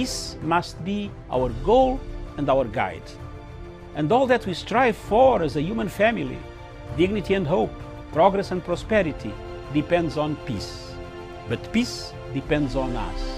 Peace must be our goal and our guide. And all that we strive for as a human family, dignity and hope, progress and prosperity, depends on peace. But peace depends on us.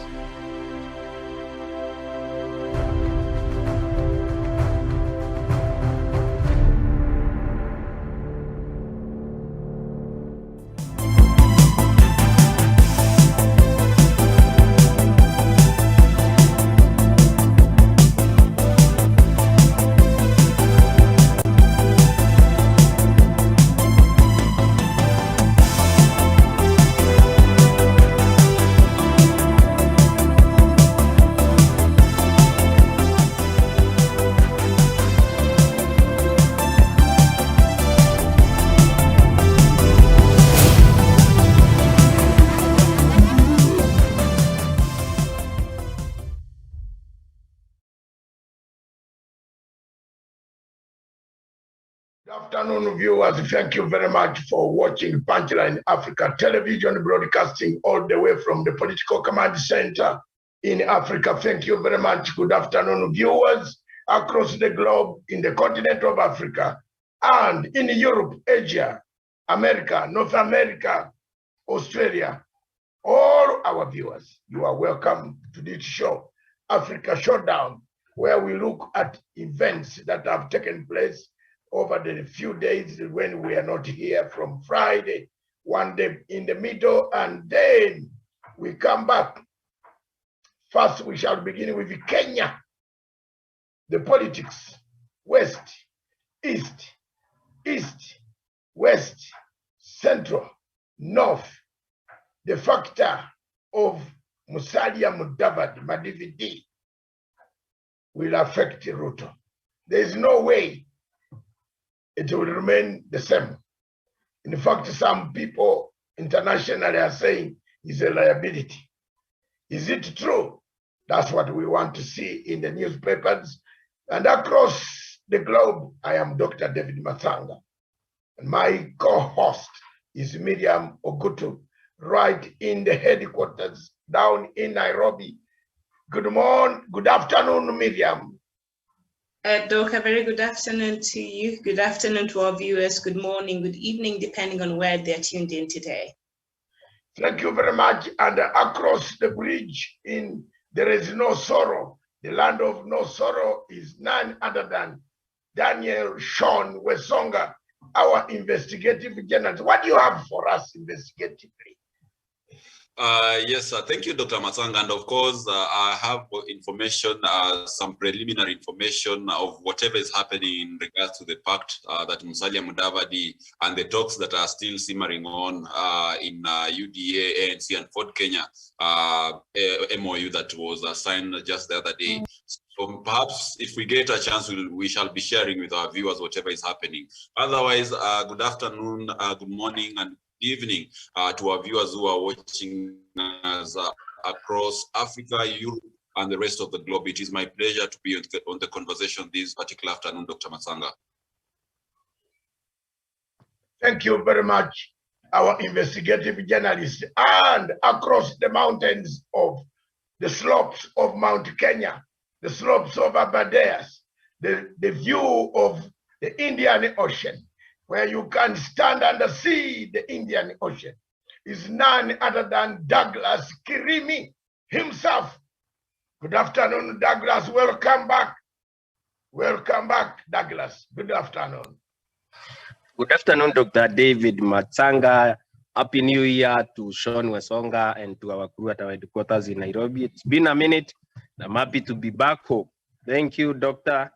Good afternoon, viewers. Thank you very much for watching Punchline Africa Television, broadcasting all the way from the Political Command Center in Africa. Thank you very much. Good afternoon, viewers across the globe, in the continent of Africa, and in Europe, Asia, America, North America, Australia. All our viewers, you are welcome to this show, Africa Showdown, where we look at events that have taken place over the few days when we are not here, from Friday, one day in the middle, and then we come back. First, we shall begin with Kenya, the politics, west, east, west, central, north, the factor of Musalia Mudavadi, MUDAVADI, will affect RUTO. There is no way it will remain the same. In fact, some people internationally are saying it's a liability. Is it true? That's what we want to see in the newspapers. And across the globe, I am Dr. David Matsanga. And my co-host is Miriam Ogutu, right in the headquarters down in Nairobi. Good morning, good afternoon, Miriam. Doc, a very good afternoon to you. Good afternoon to our viewers. Good morning, good evening, depending on where they're tuned in today. Thank you very much. And across the bridge in There Is No Sorrow, the land of no sorrow, is none other than Daniel Sean Wesonga, our investigative journalist. What do you have for us investigatively? Yes, thank you, Dr. Matsanga. And of course, I have information, some preliminary information of whatever is happening in regards to the pact that Musalia Mudavadi and the talks that are still simmering on in UDA, ANC, and Ford Kenya MOU that was signed just the other day. So perhaps if we get a chance, we shall be sharing with our viewers whatever is happening. Otherwise, good afternoon, good morning, and evening to our viewers who are watching us across Africa, Europe, and the rest of the globe. It is my pleasure to be on the conversation this particular afternoon, Dr. Matsanga. Thank you very much, our investigative journalist. And across the mountains of the slopes of Mount Kenya, the slopes of Aberdares, the view of the Indian Ocean, where you can stand and see the Indian Ocean, is none other than Douglas Kirimi himself. Good afternoon, Douglas. Welcome back. Welcome back, Douglas. Good afternoon. Good afternoon, Dr. David Matsanga. Happy New Year to Sean Wesonga and to our crew at our headquarters in Nairobi. It's been a minute. I'm happy to be back home. Thank you, Doctor.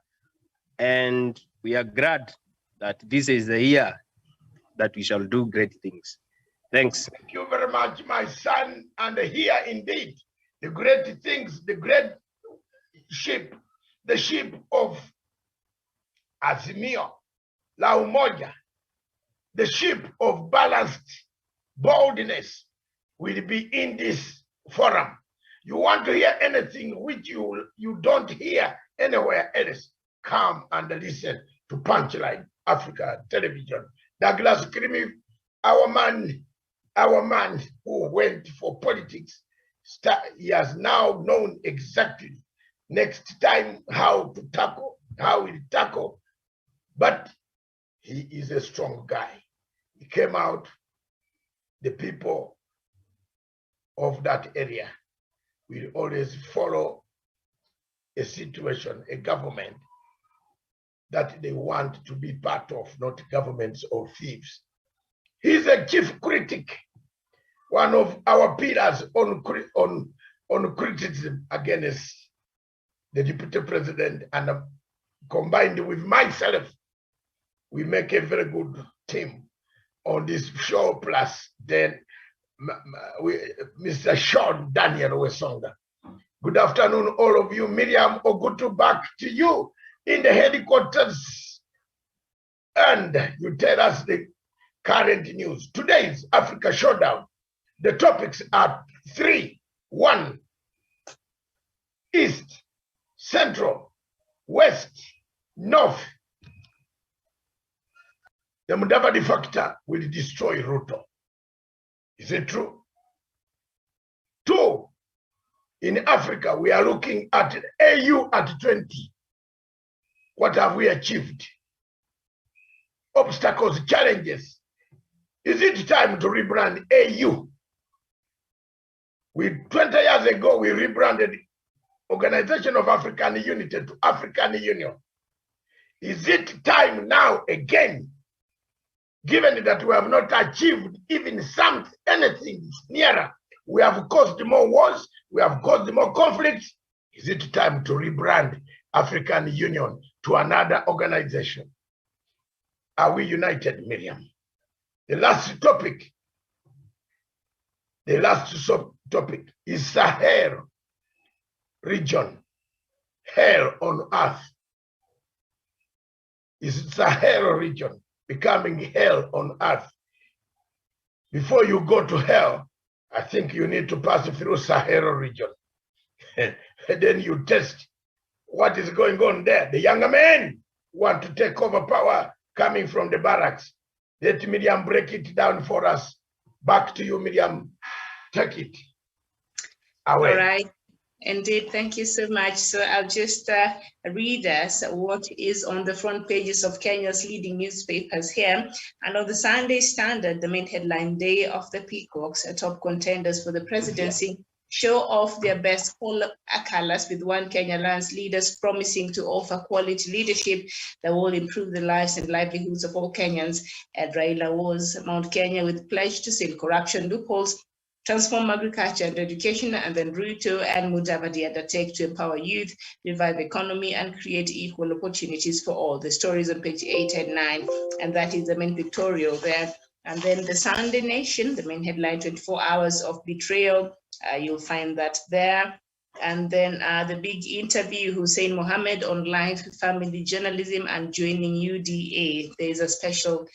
And we are glad that this is the year that we shall do great things. Thanks. Thank you very much, my son. And here indeed, the great things, the great ship, the ship of Azimio, La Umoja, the ship of balanced boldness will be in this forum. You want to hear anything which you don't hear anywhere else, come and listen to Punchline Africa Television. Douglas Kirimi, our man who went for politics, he has now known exactly next time how to tackle, how he'll tackle. But he is a strong guy. He came out, the people of that area will always follow a situation, a government that they want to be part of, not governments of thieves. He's a chief critic, one of our pillars on criticism against the deputy president, and combined with myself, we make a very good team on this show. Plus, then Mr. Sean Daniel Wesonga. Good afternoon, all of you. Miriam Ogutu, back to you in the headquarters, and you tell us the current news. Today's Africa Showdown. The topics are 3: 1, East, Central, West, North. The MUDAVADI factor will destroy RUTO. Is it true? 2, in Africa, we are looking at AU at 20. What have we achieved? Obstacles, challenges. Is it time to rebrand AU? 20 years ago, we rebranded Organization of African Unity to African Union. Is it time now again, given that we have not achieved even anything nearer? We have caused more wars, we have caused more conflicts. Is it time to rebrand African Union to another organization? Are we united, Miriam? The last topic is Sahel region, hell on earth. Is Sahel region becoming hell on earth? Before you go to hell, I think you need to pass through Sahel region. And then you test what is going on there. The younger men want to take over power coming from the barracks. Let Miriam break it down for us. Back to you, Miriam. Take it away. All right. Indeed, thank you so much. So I'll just read us what is on the front pages of Kenya's leading newspapers here. And on the Sunday Standard, the main headline, Day of the Peacocks, top contenders for the presidency, show off their best colors, with One Kenya Alliance leaders promising to offer quality leadership that will improve the lives and livelihoods of all Kenyans. And Raila was Mount Kenya with pledge to seal corruption loopholes, transform agriculture and education, and then RUTO and MUDAVADI undertake to empower youth, revive economy, and create equal opportunities for all. The stories on page 8 and 9, and that is the main pictorial there. And then the Sunday Nation, the main headline, 24 hours of betrayal. You'll find that there. And then the big interview, Hussein Mohammed on live family journalism and joining UDA. There's a special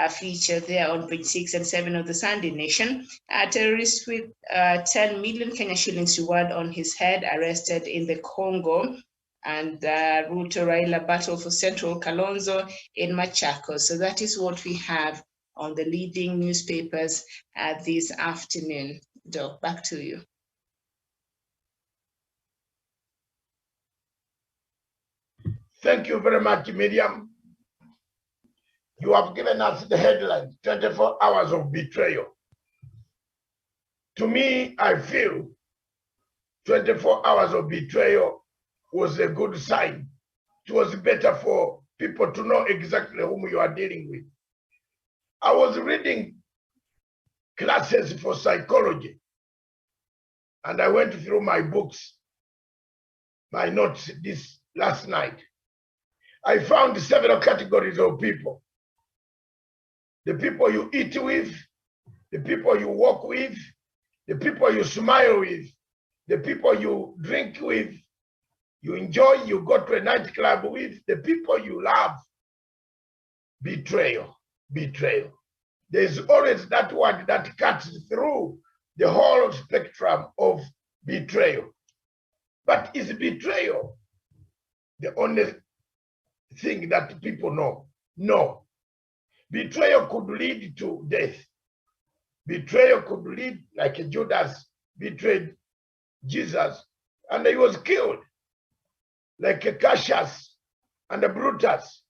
feature there on page 6 and 7 of the Sunday Nation. A terrorist with 10 million Kenya shillings reward on his head arrested in the Congo. And RUTO Raila battle for Central Kalonzo in Machakos. So that is what we have on the leading newspapers this afternoon. Doc, back to you. Thank you very much, Miriam. You have given us the headline, 24 hours of betrayal. To me, I feel 24 hours of betrayal was a good sign. It was better for people to know exactly whom you are dealing with. I was reading classes for psychology, and I went through my books, my notes this last night. I found several categories of people. The people you eat with, the people you walk with, the people you smile with, the people you drink with, you enjoy, you go to a nightclub with, the people you love. Betrayal, betrayal. There's always that word that cuts through the whole spectrum of betrayal. But is betrayal the only thing that people know? No. Betrayal could lead to death. Betrayal could lead, like Judas betrayed Jesus, and he was killed. like Cassius and Brutus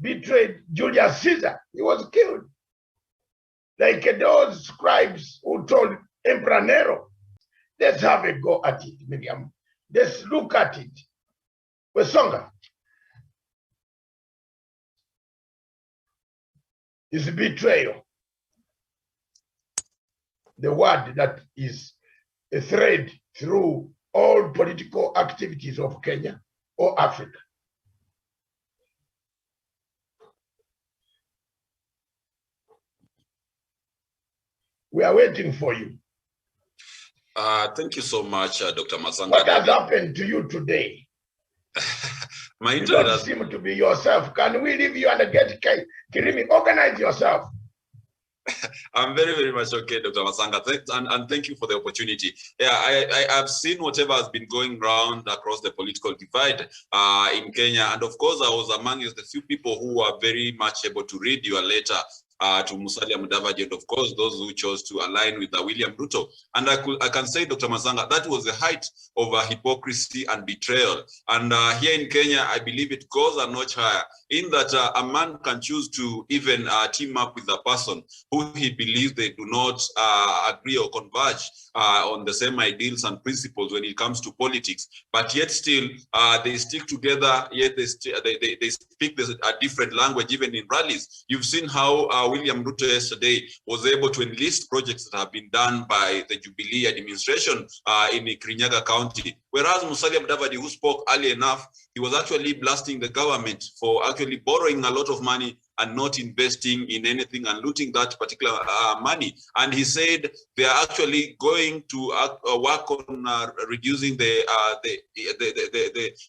betrayed Julius Caesar. He was killed. Like those scribes who told Emperor Nero, let's have a go at it, Miriam. Let's look at it. Wesonga is betrayal. The word that is a thread through all political activities of Kenya or Africa. We are waiting for you. Thank you so much, Dr. Matsanga. What has happened to you today? My You internet don't seem to be yourself. Can we leave you and get Kirimi? Organize yourself. I'm very, very much okay, Dr. Matsanga. And thank you for the opportunity. Yeah, I've seen whatever has been going around across the political divide in Kenya. And of course, I was among the few people who were very much able to read your letter to Musalia Mudavadi, and of course those who chose to align with William RUTO. And I can say, Dr. Matsanga, that was the height of hypocrisy and betrayal. And here in Kenya, I believe it goes a notch higher, in that a man can choose to even team up with a person who he believes they do not agree or converge on the same ideals and principles when it comes to politics, but yet still they stick together, yet they speak a different language even in rallies. You've seen how William RUTO yesterday was able to enlist projects that have been done by the Jubilee administration in Kirinyaga County, whereas Musalia Mudavadi, who spoke early enough, he was actually blasting the government for actually borrowing a lot of money and not investing in anything and looting that particular money. And he said they are actually going to work on reducing the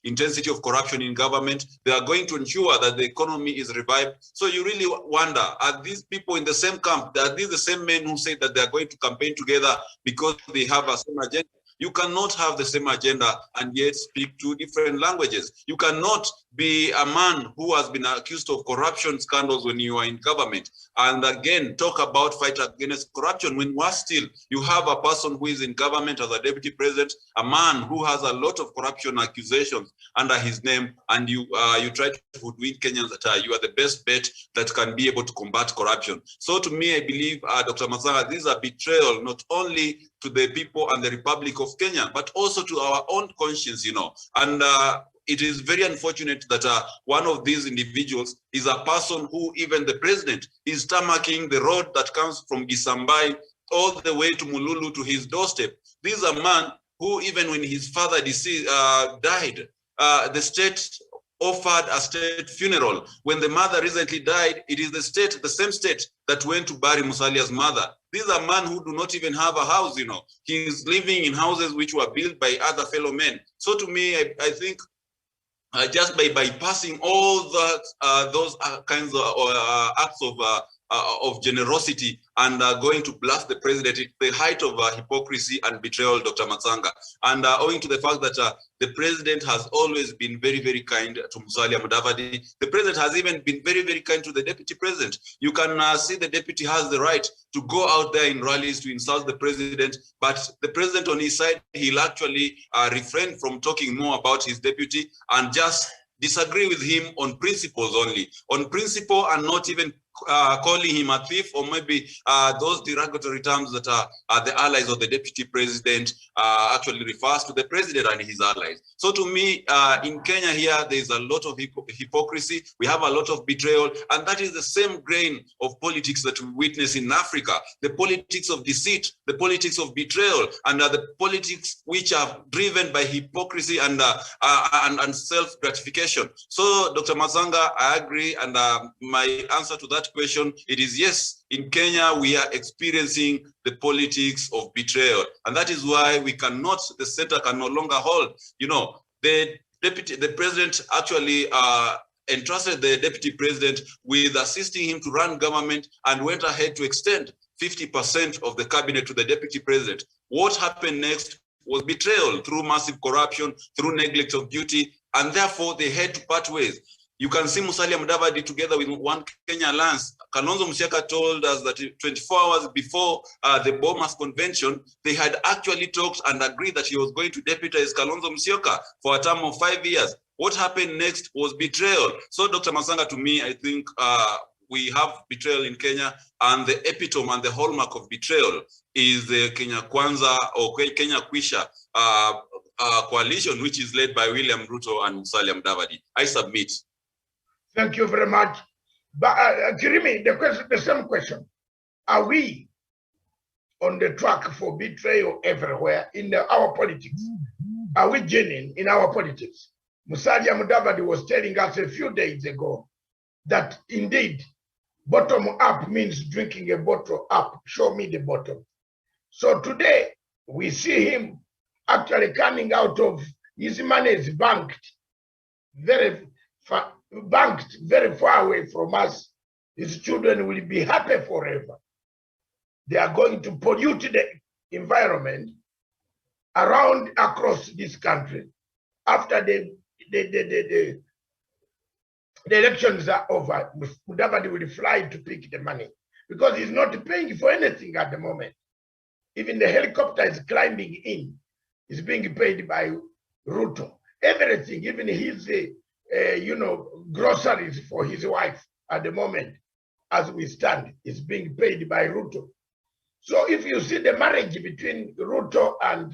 intensity of corruption in government. They are going to ensure that the economy is revived. So you really wonder, are these people in the same camp? Are these the same men who say that they are going to campaign together because they have a same agenda? You cannot have the same agenda and yet speak two different languages. You cannot be a man who has been accused of corruption scandals when you are in government and again talk about fight against corruption when still you have a person who is in government as a deputy president, a man who has a lot of corruption accusations under his name, and you try to hoodwink Kenyans that you are the best bet that can be able to combat corruption. So to me, I believe, Dr. Matsanga, this is a betrayal not only to the people and the Republic of Kenya, but also to our own conscience, you know. And it is very unfortunate that one of these individuals is a person who even the president is tarmacking the road that comes from Gisambai all the way to Mululu to his doorstep. This is a man who, even when his father died, the state offered a state funeral. When the mother recently died, it is the same state that went to bury Musalia's mother. This is a man who do not even have a house, you know. He is living in houses which were built by other fellow men. So to me, I think just by bypassing all that, those kinds of acts of generosity and going to blast the president, it's the height of hypocrisy and betrayal, Dr. Matsanga. And owing to the fact that the president has always been very, very kind to Musalia Mudavadi, the president has even been very, very kind to the deputy president. You can see the deputy has the right to go out there in rallies to insult the president, but the president on his side, he'll actually refrain from talking more about his deputy and just disagree with him on principles only, on principle, and not even calling him a thief or maybe those derogatory terms that the allies of the deputy president actually refers to the president and his allies. So to me, in Kenya here, there's a lot of hypocrisy. We have a lot of betrayal, and that is the same grain of politics that we witness in Africa. The politics of deceit, the politics of betrayal, and the politics which are driven by hypocrisy and self-gratification. So, Dr. Matsanga, I agree, and my answer to that question, it is yes. In Kenya, we are experiencing the politics of betrayal, and that is why the center can no longer hold. You know, the president actually entrusted the deputy president with assisting him to run government and went ahead to extend 50% of the cabinet to the deputy president. What happened next was betrayal through massive corruption, through neglect of duty, and therefore they had to part ways. You can see Musalia Mudavadi together with One Kenya Alliance. Kalonzo Musyoka told us that 24 hours before the Bomas Convention, they had actually talked and agreed that he was going to deputize Kalonzo Musyoka for a term of 5 years. What happened next was betrayal. So, Dr. Masanga, to me, I think we have betrayal in Kenya, and the epitome and the hallmark of betrayal is the Kenya Kwanza or Kenya Kwisha coalition, which is led by William Ruto and Musalia Mudavadi. I submit. Thank you very much. But Kirimi, the same question. Are we on the track for betrayal everywhere in our politics? Are we genuine in our politics? Musalia Mudavadi was telling us a few days ago that indeed bottom up means drinking a bottle up. Show me the bottom. So today we see him actually coming out of his money is banked very far away from us. His children will be happy forever. They are going to pollute the environment around across this country. After the elections are over, Mudavadi will fly to pick the money because he's not paying for anything at the moment. Even the helicopter is climbing in, is being paid by RUTO. Everything, even his groceries for his wife at the moment, as we stand, is being paid by RUTO. So if you see the marriage between RUTO and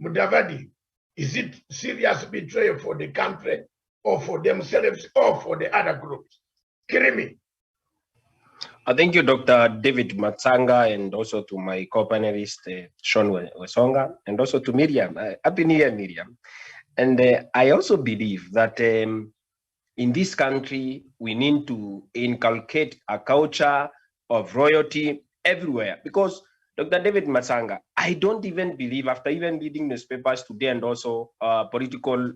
Mudavadi, is it serious betrayal for the country or for themselves or for the other groups? Kirimi. Thank you, Dr. David Matsanga, and also to my co-panelist, Sean Wesonga, and also to Miriam. Happy New Year, Miriam. And I also believe that in this country, we need to inculcate a culture of royalty everywhere. Because, Dr. David Matsanga, I don't even believe, after even reading newspapers today and also political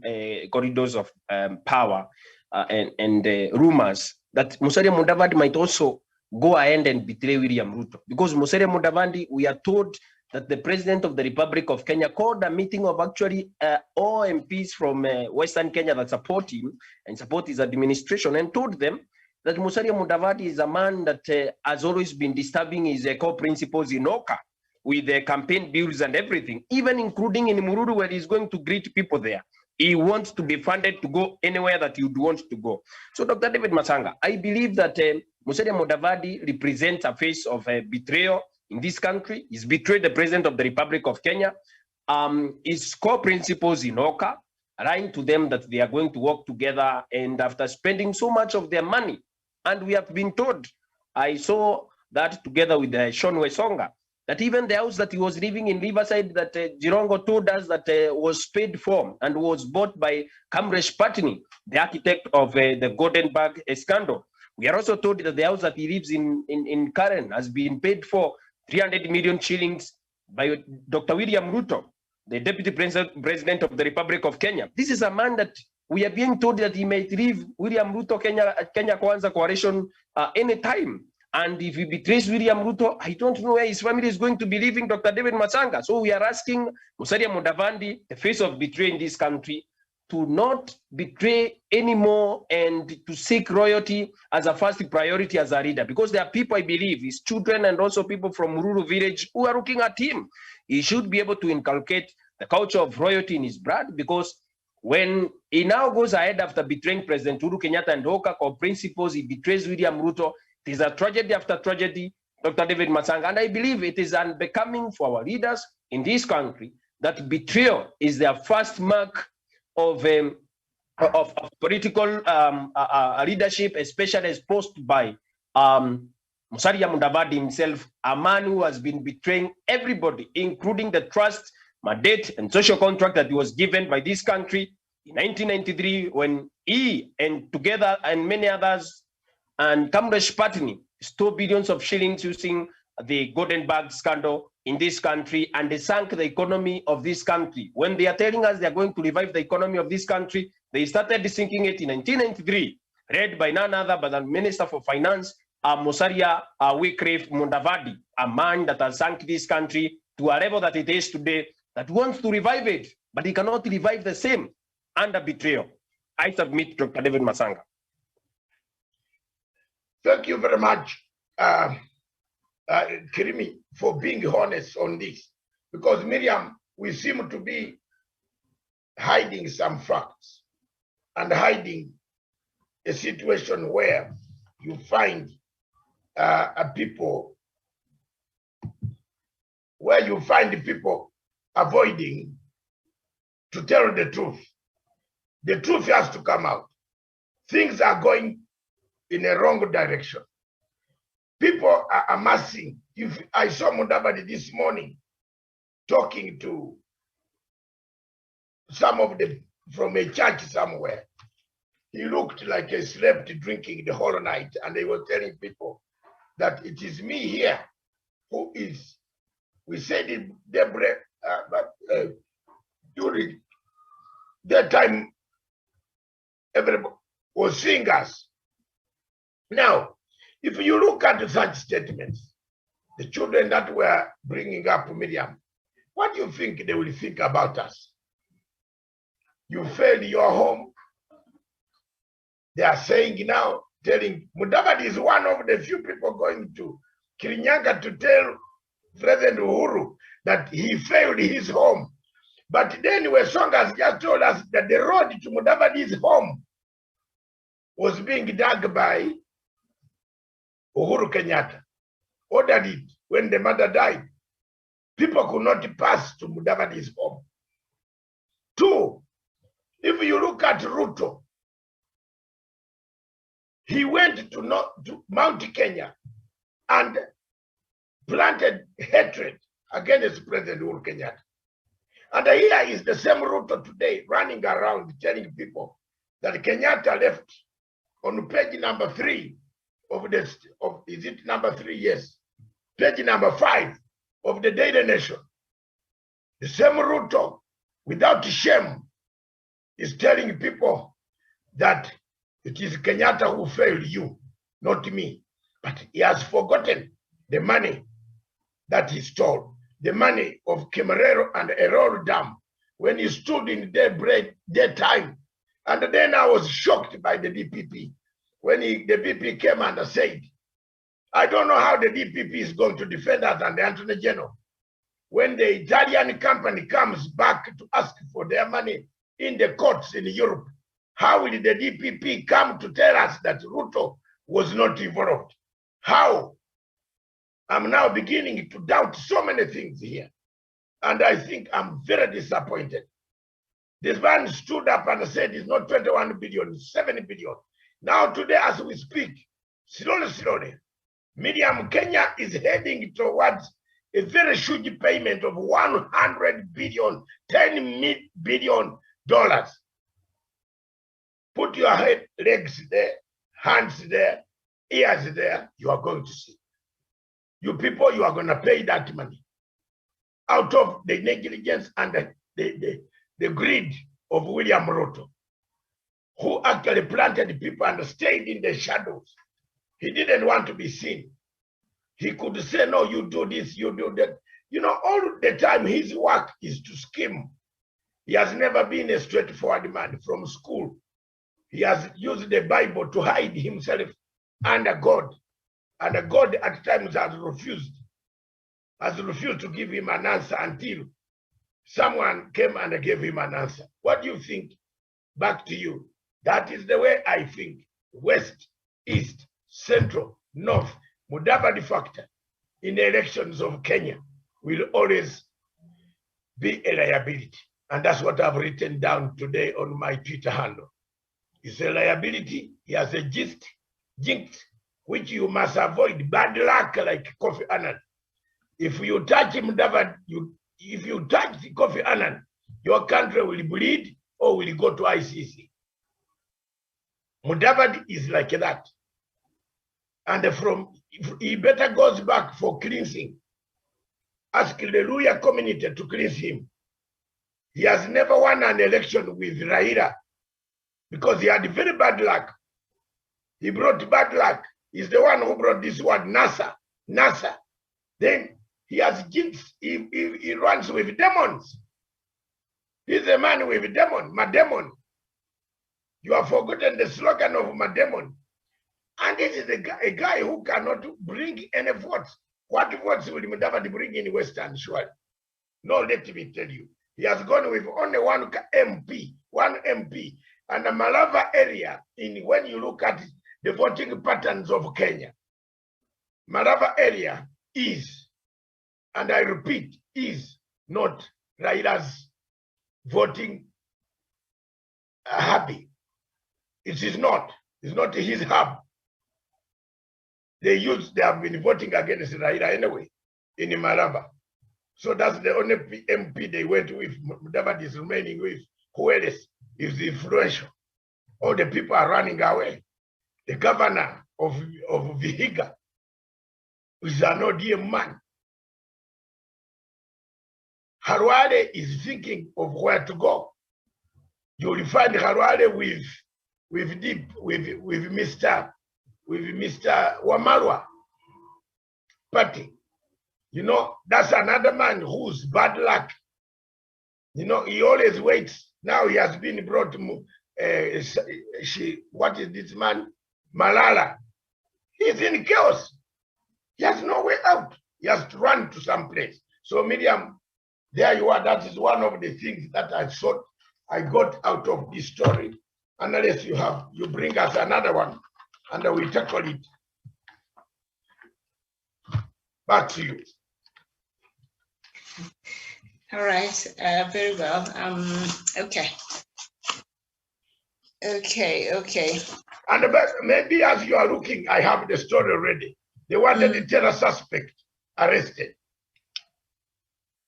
corridors of power and rumors, that Musalia Mudavadi might also go ahead and betray William Ruto. Because Musalia Mudavadi, we are told that the President of the Republic of Kenya called a meeting of actually all MPs from Western Kenya that support him and support his administration, and told them that Musalia Mudavadi is a man that has always been disturbing his core principles in Oka with the campaign bills and everything, even including in Mururu where he's going to greet people there. He wants to be funded to go anywhere that you'd want to go. So, Dr. David Masanga, I believe that Musalia Mudavadi represents a face of betrayal in this country. He's betrayed the President of the Republic of Kenya. His core principles in Oka, lying to them that they are going to work together, and after spending so much of their money, and we have been told, I saw that together with Sean Wesonga, that even the house that he was living in Riverside that Jirongo told us that was paid for and was bought by Kamresh Patni, the architect of the Goldenberg scandal. We are also told that the house that he lives in Karen has been paid for 300 million shillings by Dr. William Ruto, the Deputy President of the Republic of Kenya. This is a man that we are being told that he might leave William Ruto Kenya Kwanza coalition anytime. And if he betrays William Ruto, I don't know where his family is going to be living, Dr. David Masanga. So we are asking Musalia Mudavadi, the face of betrayal in this country, to not betray anymore and to seek royalty as a first priority as a leader. Because there are people, I believe, his children and also people from rural village who are looking at him. He should be able to inculcate the culture of royalty in his blood, because when he now goes ahead after betraying President Uhuru Kenyatta and Oka core principles, he betrays William Ruto. It is a tragedy after tragedy, Dr. David Masanga. And I believe it is unbecoming for our leaders in this country that betrayal is their first mark of political leadership, especially as posted by Musalia Mudavadi himself, a man who has been betraying everybody, including the trust, mandate, and social contract that he was given by this country in 1993, when he and together and many others and Kamresh Patni stole billions of shillings using the Goldenberg scandal in this country, and they sank the economy of this country. When they are telling us they are going to revive the economy of this country, they started sinking it in 1993, led by none other but the Minister for Finance, Musalia Mudavadi, a man that has sunk this country to a level that it is today, that wants to revive it, but he cannot revive the same under betrayal. I submit, Dr. David Masanga. Thank you very much, Kirimi, for being honest on this. Because Miriam, we seem to be hiding some facts and hiding a situation where you find people avoiding to tell the truth. The truth has to come out. Things are going in a wrong direction. People are amassing. If I saw Mudavadi this morning talking to some of them from a church somewhere, he looked like he slept drinking the whole night, and they were telling people that it is me here who is. We said it, Deborah, but during that time, everybody was seeing us. Now, if you look at such statements, the children that were bringing up Miriam, what do you think they will think about us? You failed your home. They are saying now, telling Mudavadi is one of the few people going to Kirinyaga to tell President Uhuru that he failed his home. But then Wesonga just told us that the road to Mudavadi's home was being dug by Uhuru Kenyatta. Ordered it when the mother died. People could not pass to Mudavadi's home. Two, if you look at RUTO, he went to Mount Kenya and planted hatred against President Uhuru Kenyatta. And here is the same RUTO today running around telling people that Kenyatta left on page number 3 of this, is it number 3? Yes. Page number 5 of the Daily Nation. The same RUTO, without shame, is telling people that it is Kenyatta who failed you, not me. But he has forgotten the money that he stole, the money of Kemerero and Erol Dam, when he stood in their time. And then I was shocked by the DPP when the DPP came and said, I don't know how the DPP is going to defend us and the Attorney General. When the Italian company comes back to ask for their money in the courts in Europe, how will the DPP come to tell us that RUTO was not involved? How? I'm now beginning to doubt so many things here. And I think I'm very disappointed. This man stood up and said it's not 21 billion, it's 7 billion. Now today as we speak, slowly, Miriam, Kenya is heading towards a very huge payment of 100 billion, $10 billion. Put your head, legs there, hands there, ears there, you are going to see. You people, you are going to pay that money out of the negligence and the greed of William Ruto, who actually planted people and stayed in the shadows. He didn't want to be seen. He could say, no, you do this, you do that. You know, all the time his work is to scheme. He has never been a straightforward man from school. He has used the Bible to hide himself under God. And God at times has refused to give him an answer until someone came and gave him an answer. What do you think? Back to you. That is the way I think. West, East, Central, North, Mudavadi factor in the elections of Kenya will always be a liability. And that's what I've written down today on my Twitter handle. It's a liability. He has a jinx, which you must avoid. Bad luck like Kofi Annan. If you touch him, if you touch Kofi Annan, your country will bleed or will go to ICC. Mudavadi is like that. And he better goes back for cleansing. Ask the Luya community to cleanse him. He has never won an election with Raila because he had very bad luck. He brought bad luck. He's the one who brought this word, NASA. Then he has jinx. He runs with demons. He's a man with a demon, Mademon. You have forgotten the slogan of Mademon. And this is a guy who cannot bring any votes. What votes will Mudavadi bring in Western Shore? No, let me tell you. He has gone with only one MP. And the Malava area, when you look at the voting patterns of Kenya, Malava area is, and I repeat, is not Raila's voting hubby. It is not. It's not his hub. They have been voting against Raila anyway in Malava. So that's the only MP they went with. Mudavadi is remaining with. Who else is influential? All the people are running away. The governor of Vihiga is an ODM man. Harwade is thinking of where to go. You will find Harwade with Mr. Wamarwa party. You know, that's another man who's bad luck. You know, he always waits. Now he has been brought to, what is this man? Malala. He's in chaos. He has no way out. He has to run to some place. So Miriam, there you are. That is one of the things that I thought I got out of this story. Unless you bring us another one and we tackle it. Back to you. All right, very well. Okay. And maybe as you are looking, I have the story already. They wanted the terror suspect arrested.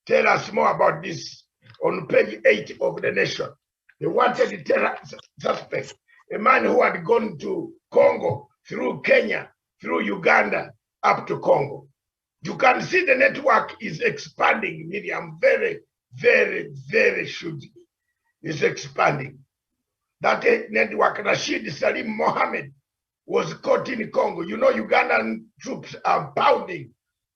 Tell us more about this on page 8 of the Nation. They wanted the terror suspect, a man who had gone to Congo through Kenya, through Uganda, up to Congo. You can see the network is expanding, Miriam, very, very, very hugely. It's expanding. That network, Rashid Salim Mohammed, was caught in Congo. You know, Ugandan troops are pounding.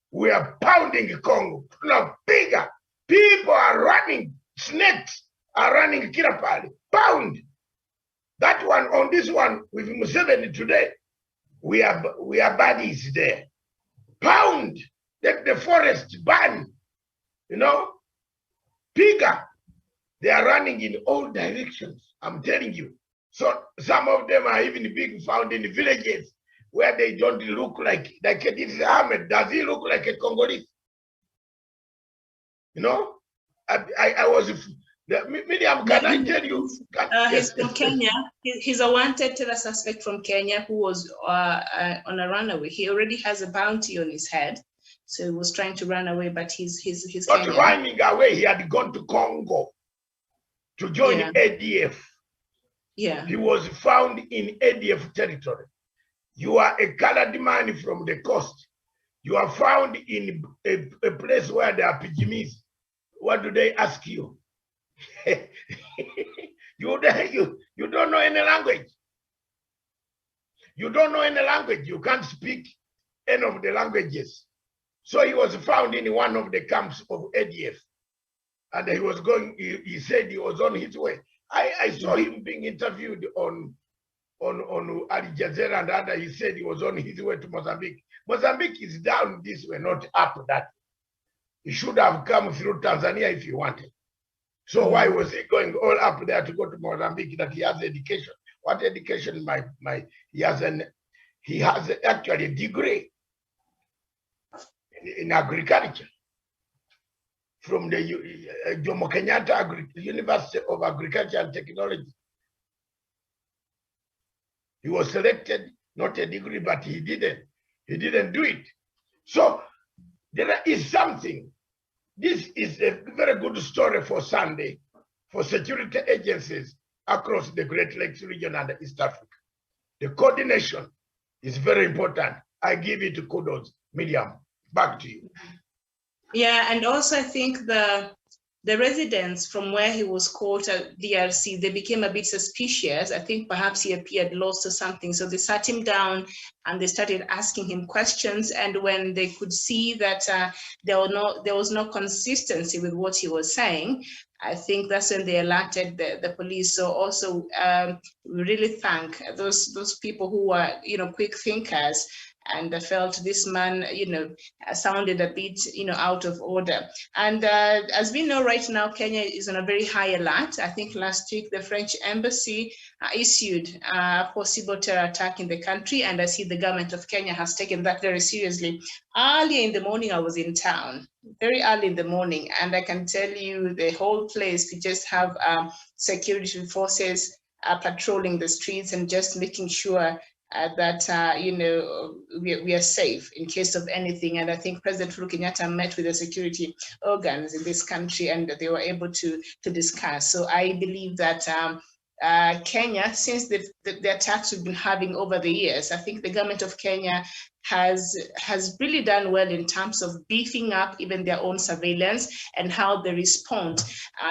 We are pounding Congo. Now, bigger. People are running. Snakes are running Kirapali. Pound. That one, on this one, with Museveni today, we are buddies there. Pound. Let the forest burn. You know, bigger. They are running in all directions. I'm telling you. So some of them are even being found in villages where they don't look like this Ahmed. Does he look like a Congolese? You know, I was, Miriam, can I tell you? He's from Kenya. He's a wanted terror suspect from Kenya who was on a runaway. He already has a bounty on his head. So he was trying to run away, but he's not Kenyan. Running away. He had gone to Congo to join ADF. Yeah. He was found in ADF territory. You are a colored man from the coast. You are found in a place where there are Pijimis. What do they ask you? You don't know any language. You don't know any language. You can't speak any of the languages. So he was found in one of the camps of ADF. And he was going, he said he was on his way. I saw him being interviewed on Al Jazeera and other. He said he was on his way to Mozambique. Mozambique is down this way, not up that. He should have come through Tanzania if he wanted. So why was he going all up there to go to Mozambique? That he has education. What education? He has actually a degree in agriculture from the Jomo Kenyatta University of Agriculture and Technology. He was selected, not a degree, but he didn't do it. So there is something. This is a very good story for Sunday, for security agencies across the Great Lakes region and East Africa. The coordination is very important. I give it kudos. Miriam, back to you. Yeah, and also I think the the residents from where he was caught at DRC, they became a bit suspicious. I think perhaps he appeared lost or something. So they sat him down and they started asking him questions. And when they could see that there was no consistency with what he was saying, I think that's when they alerted the police. So also we really thank those people who were, quick thinkers, and I felt this man, sounded a bit, out of order. And as we know right now, Kenya is on a very high alert. I think last week the French embassy issued a possible terror attack in the country, and I see the government of Kenya has taken that very seriously. Early in the morning, I was in town, very early in the morning, and I can tell you the whole place, we just have security forces patrolling the streets and just making sure that we are safe in case of anything. And I think President Uhuru Kenyatta met with the security organs in this country, and they were able to discuss. So I believe that Kenya, since the attacks we've been having over the years, I think the government of Kenya has really done well in terms of beefing up even their own surveillance and how they respond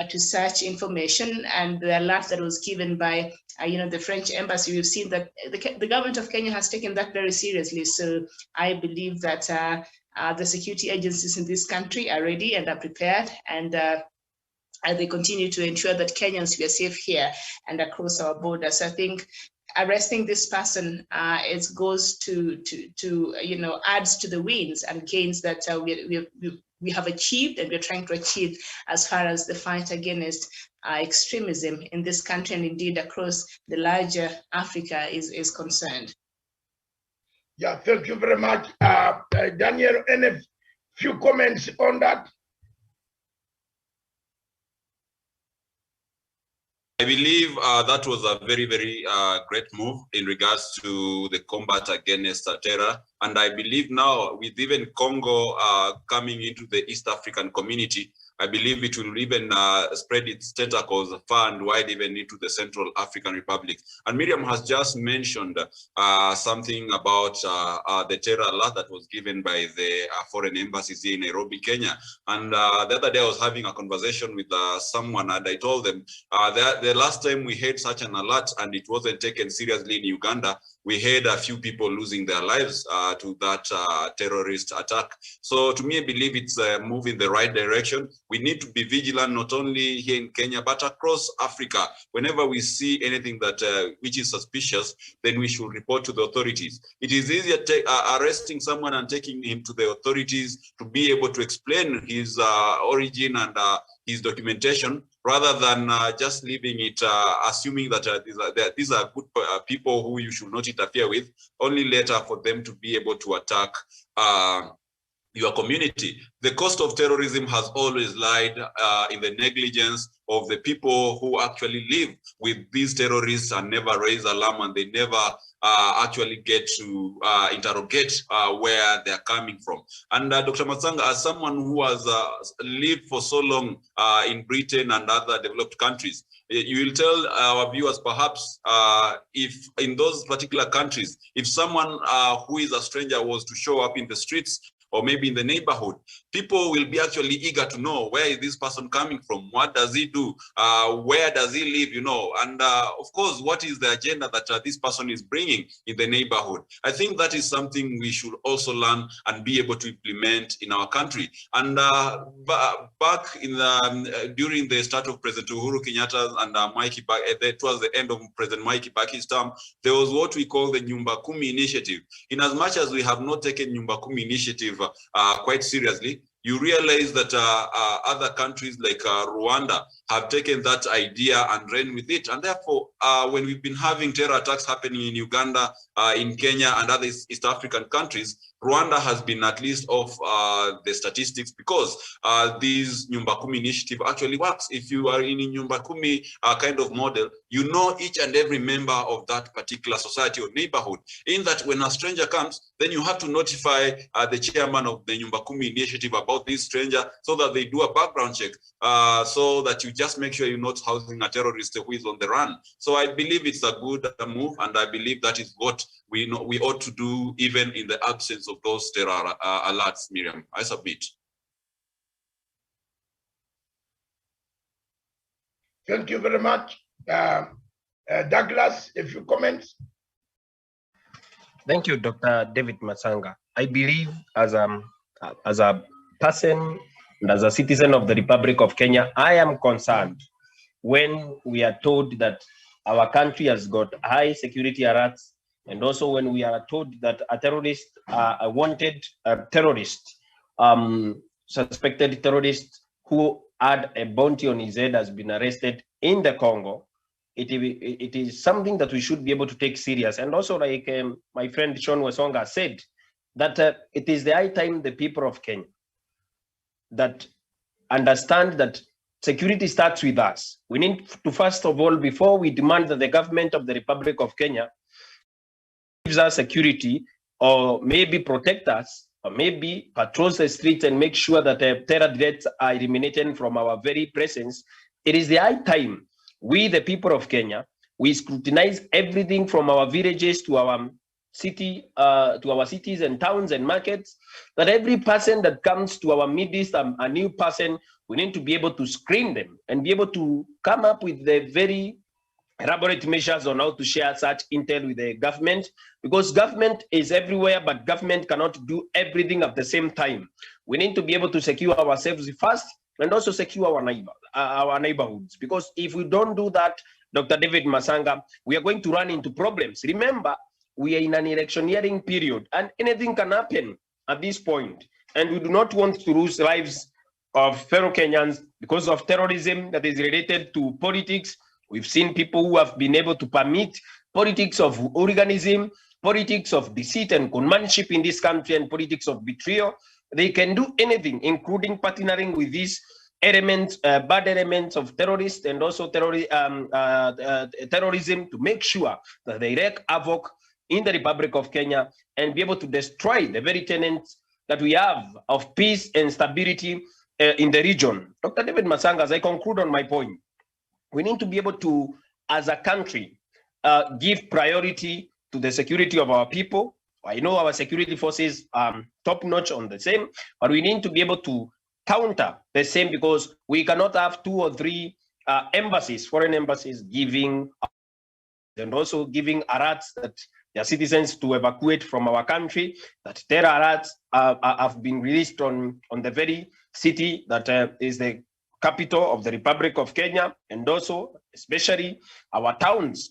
to such information. And the alert that was given by the French embassy, we've seen that the government of Kenya has taken that very seriously. So I believe that the security agencies in this country are ready and are prepared, and they continue to ensure that Kenyans we are safe here and across our borders. I think arresting this person it goes to adds to the wins and gains that we have achieved and we're trying to achieve as far as the fight against extremism in this country and indeed across the larger Africa is concerned. Yeah, thank you very much. Daniel, any few comments on that? I believe that was a very, very great move in regards to the combat against terror. And I believe now with even Congo coming into the East African community, I believe it will even spread its tentacles far and wide, even into the Central African Republic. And Miriam has just mentioned something about the terror alert that was given by the foreign embassies here in Nairobi, Kenya. And the other day I was having a conversation with someone, and I told them the last time we had such an alert and it wasn't taken seriously in Uganda, we had a few people losing their lives to that terrorist attack. So to me, I believe it's a move in the right direction. We need to be vigilant, not only here in Kenya, but across Africa. Whenever we see anything that which is suspicious, then we should report to the authorities. It is easier arresting someone and taking him to the authorities to be able to explain his origin and his documentation, rather than just leaving it, assuming that these are good people who you should not interfere with, only later for them to be able to attack your community. The cost of terrorism has always lied in the negligence of the people who actually live with these terrorists and never raise alarm, and they never actually get to interrogate where they're coming from. And Dr. Matsanga, as someone who has lived for so long in Britain and other developed countries, you will tell our viewers perhaps if in those particular countries, if someone who is a stranger was to show up in the streets or maybe in the neighborhood, people will be actually eager to know, where is this person coming from? What does he do? Where does he live, And of course, what is the agenda that this person is bringing in the neighborhood? I think that is something we should also learn and be able to implement in our country. And back in during the start of President Uhuru Kenyatta and towards the end of President Mwai Kibaki's term, there was what we call the Nyumba Kumi initiative. In as much as we have not taken Nyumba Kumi initiative quite seriously, you realize that other countries like Rwanda have taken that idea and ran with it. And therefore, when we've been having terror attacks happening in Uganda, in Kenya, and other East African countries, Rwanda has been at least off the statistics because this Nyumba Kumi initiative actually works. If you are in a Nyumba Kumi kind of model, you know each and every member of that particular society or neighborhood. In that, when a stranger comes, then you have to notify the chairman of the Nyumba Kumi initiative about this stranger so that they do a background check, so that you just make sure you're not housing a terrorist who is on the run. So I believe it's a good move, and I believe that is what we ought to do even in the absence of those terror alerts. Miriam, I submit. Thank you very much. Douglas, a few comments. Thank you, Dr. David Matsanga. I believe as a person and as a citizen of the Republic of Kenya, I am concerned when we are told that our country has got high security alerts, and also when we are told that a terrorist, a wanted terrorist, suspected terrorist who had a bounty on his head has been arrested in the Congo. It is something that we should be able to take serious. And also, like my friend Sean Wesonga said, that it is the high time the people of Kenya that understand that security starts with us. We need to, first of all, before we demand that the government of the Republic of Kenya gives us security, or maybe protect us, or maybe patrols the streets and make sure that terror threats are eliminated from our very presence. It is the high time we, the people of Kenya, we scrutinize everything from our villages to our city, to our cities and towns and markets, that every person that comes to our midst, a new person, we need to be able to screen them and be able to come up with the very elaborate measures on how to share such intel with the government, because government is everywhere, but government cannot do everything at the same time. We need to be able to secure ourselves first and also secure our neighborhoods, because if we don't do that, Dr. David Masanga, we are going to run into problems. Remember, we are in an electioneering period and anything can happen at this point, and we do not want to lose lives of fellow Kenyans because of terrorism that is related to politics. We've seen people who have been able to permit politics of hooliganism, politics of deceit and conmanship in this country, and politics of betrayal. They can do anything, including partnering with these elements, bad elements of terrorists and also terrorism, to make sure that they wreak havoc in the Republic of Kenya and be able to destroy the very tenets that we have of peace and stability in the region. Dr. David Masanga, as I conclude on my point, we need to be able to, as a country, give priority to the security of our people. I know our security forces are top-notch on the same, but we need to be able to counter the same, because we cannot have 2 or 3 embassies, foreign embassies, giving and also giving alerts that their citizens to evacuate from our country, that terror alerts have been released on the very city that is the capital of the Republic of Kenya, and also especially our towns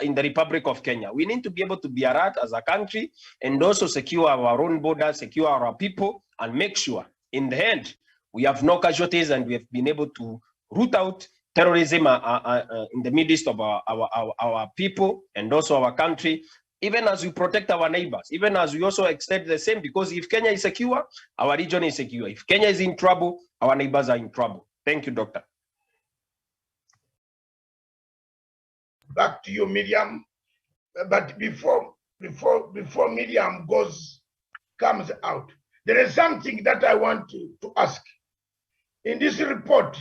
in the Republic of Kenya. We need to be able to be alert as a country and also secure our own borders, secure our people, and make sure in the end we have no casualties and we have been able to root out terrorism in the midst of our people and also our country, even as we protect our neighbors, even as we also extend the same, because if Kenya is secure, our region is secure. If Kenya is in trouble, our neighbors are in trouble. Thank you, Doctor. Back to you, Miriam. But before Miriam comes out, there is something that I want to ask. In this report,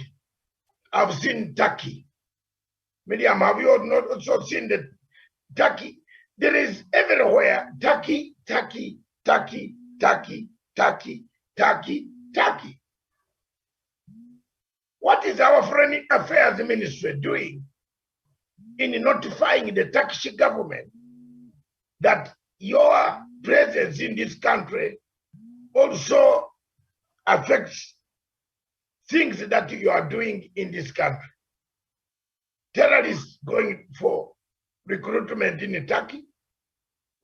I've seen Turkey. Miriam, have you not also seen that Turkey? There is everywhere Turkey, Turkey, Turkey, Turkey, Turkey, Turkey, Turkey. What is our Foreign Affairs Ministry doing in notifying the Turkish government that your presence in this country also affects things that you are doing in this country? Terrorists going for recruitment in Turkey,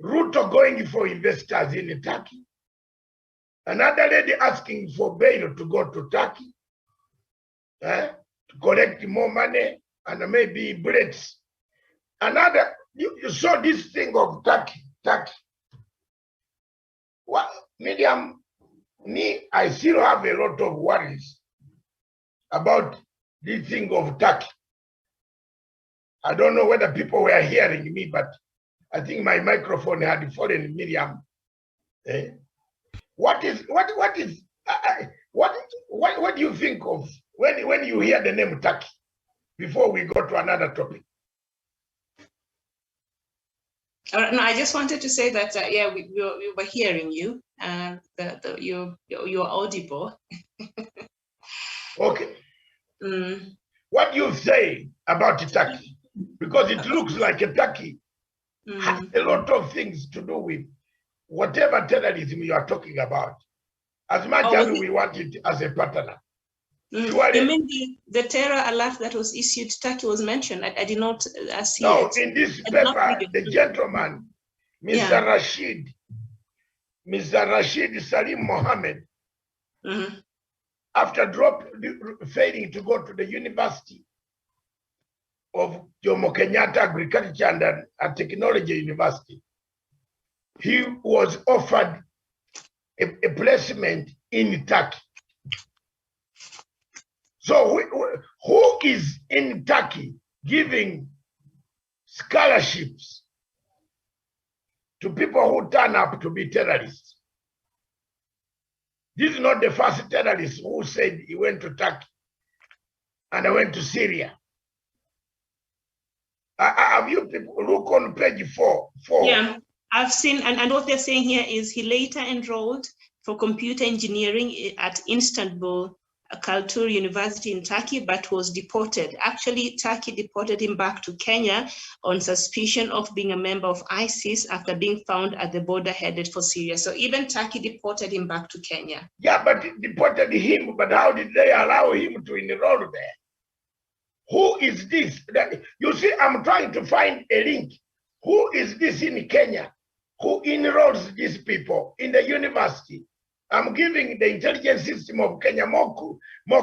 RUTO going for investors in Turkey, another lady asking for bail to go to Turkey, to collect more money and maybe bullets. Another, you saw this thing of Turkey. Well, Miriam, I still have a lot of worries about this thing of Turkey. I don't know whether people were hearing me, but I think my microphone had fallen, Miriam. What do you think of when you hear the name Turkey? Before we go to another topic. No, I just wanted to say that yeah, we were hearing you, and you're audible. Okay. What do you say about Turkey? Because it looks like a Turkey has a lot of things to do with whatever terrorism you are talking about, as much as we want it as a partner. Surely, you mean the terror alert that was issued, Turkey was mentioned? I did not see no, it. in this paper, the gentleman, Mr. Rashid Salim Mohammed, after failing to go to the University of Jomo Kenyatta Agriculture and Technology University, he was offered a placement in Turkey. So who is in Turkey giving scholarships to people who turn up to be terrorists? This is not the first terrorist who said he went to Turkey and I went to Syria. Have you people look on page 4? Yeah, I've seen, and what they're saying here is he later enrolled for computer engineering at Istanbul Cultural University in Turkey, but was deported. Actually, Turkey deported him back to Kenya on suspicion of being a member of ISIS after being found at the border headed for Syria. So even Turkey deported him back to Kenya. Yeah, but deported him, but how did they allow him to enroll there? Who is this? You see, I'm trying to find a link. Who is this in Kenya? Who enrolls these people in the university? I'm giving the intelligence system of Kenya more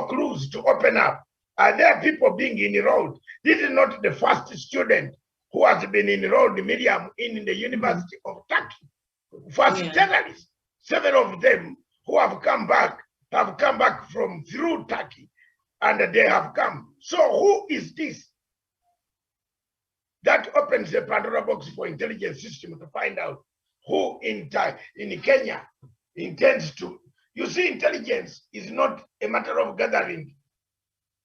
clues to open up. Are there people being enrolled? This is not the first student who has been enrolled, Miriam, in the University of Turkey. First terrorists, 7 of them who have come back from through Turkey, and they have come. So who is this? That opens the Pandora box for intelligence system to find out who in Kenya intends to. You see, intelligence is not a matter of gathering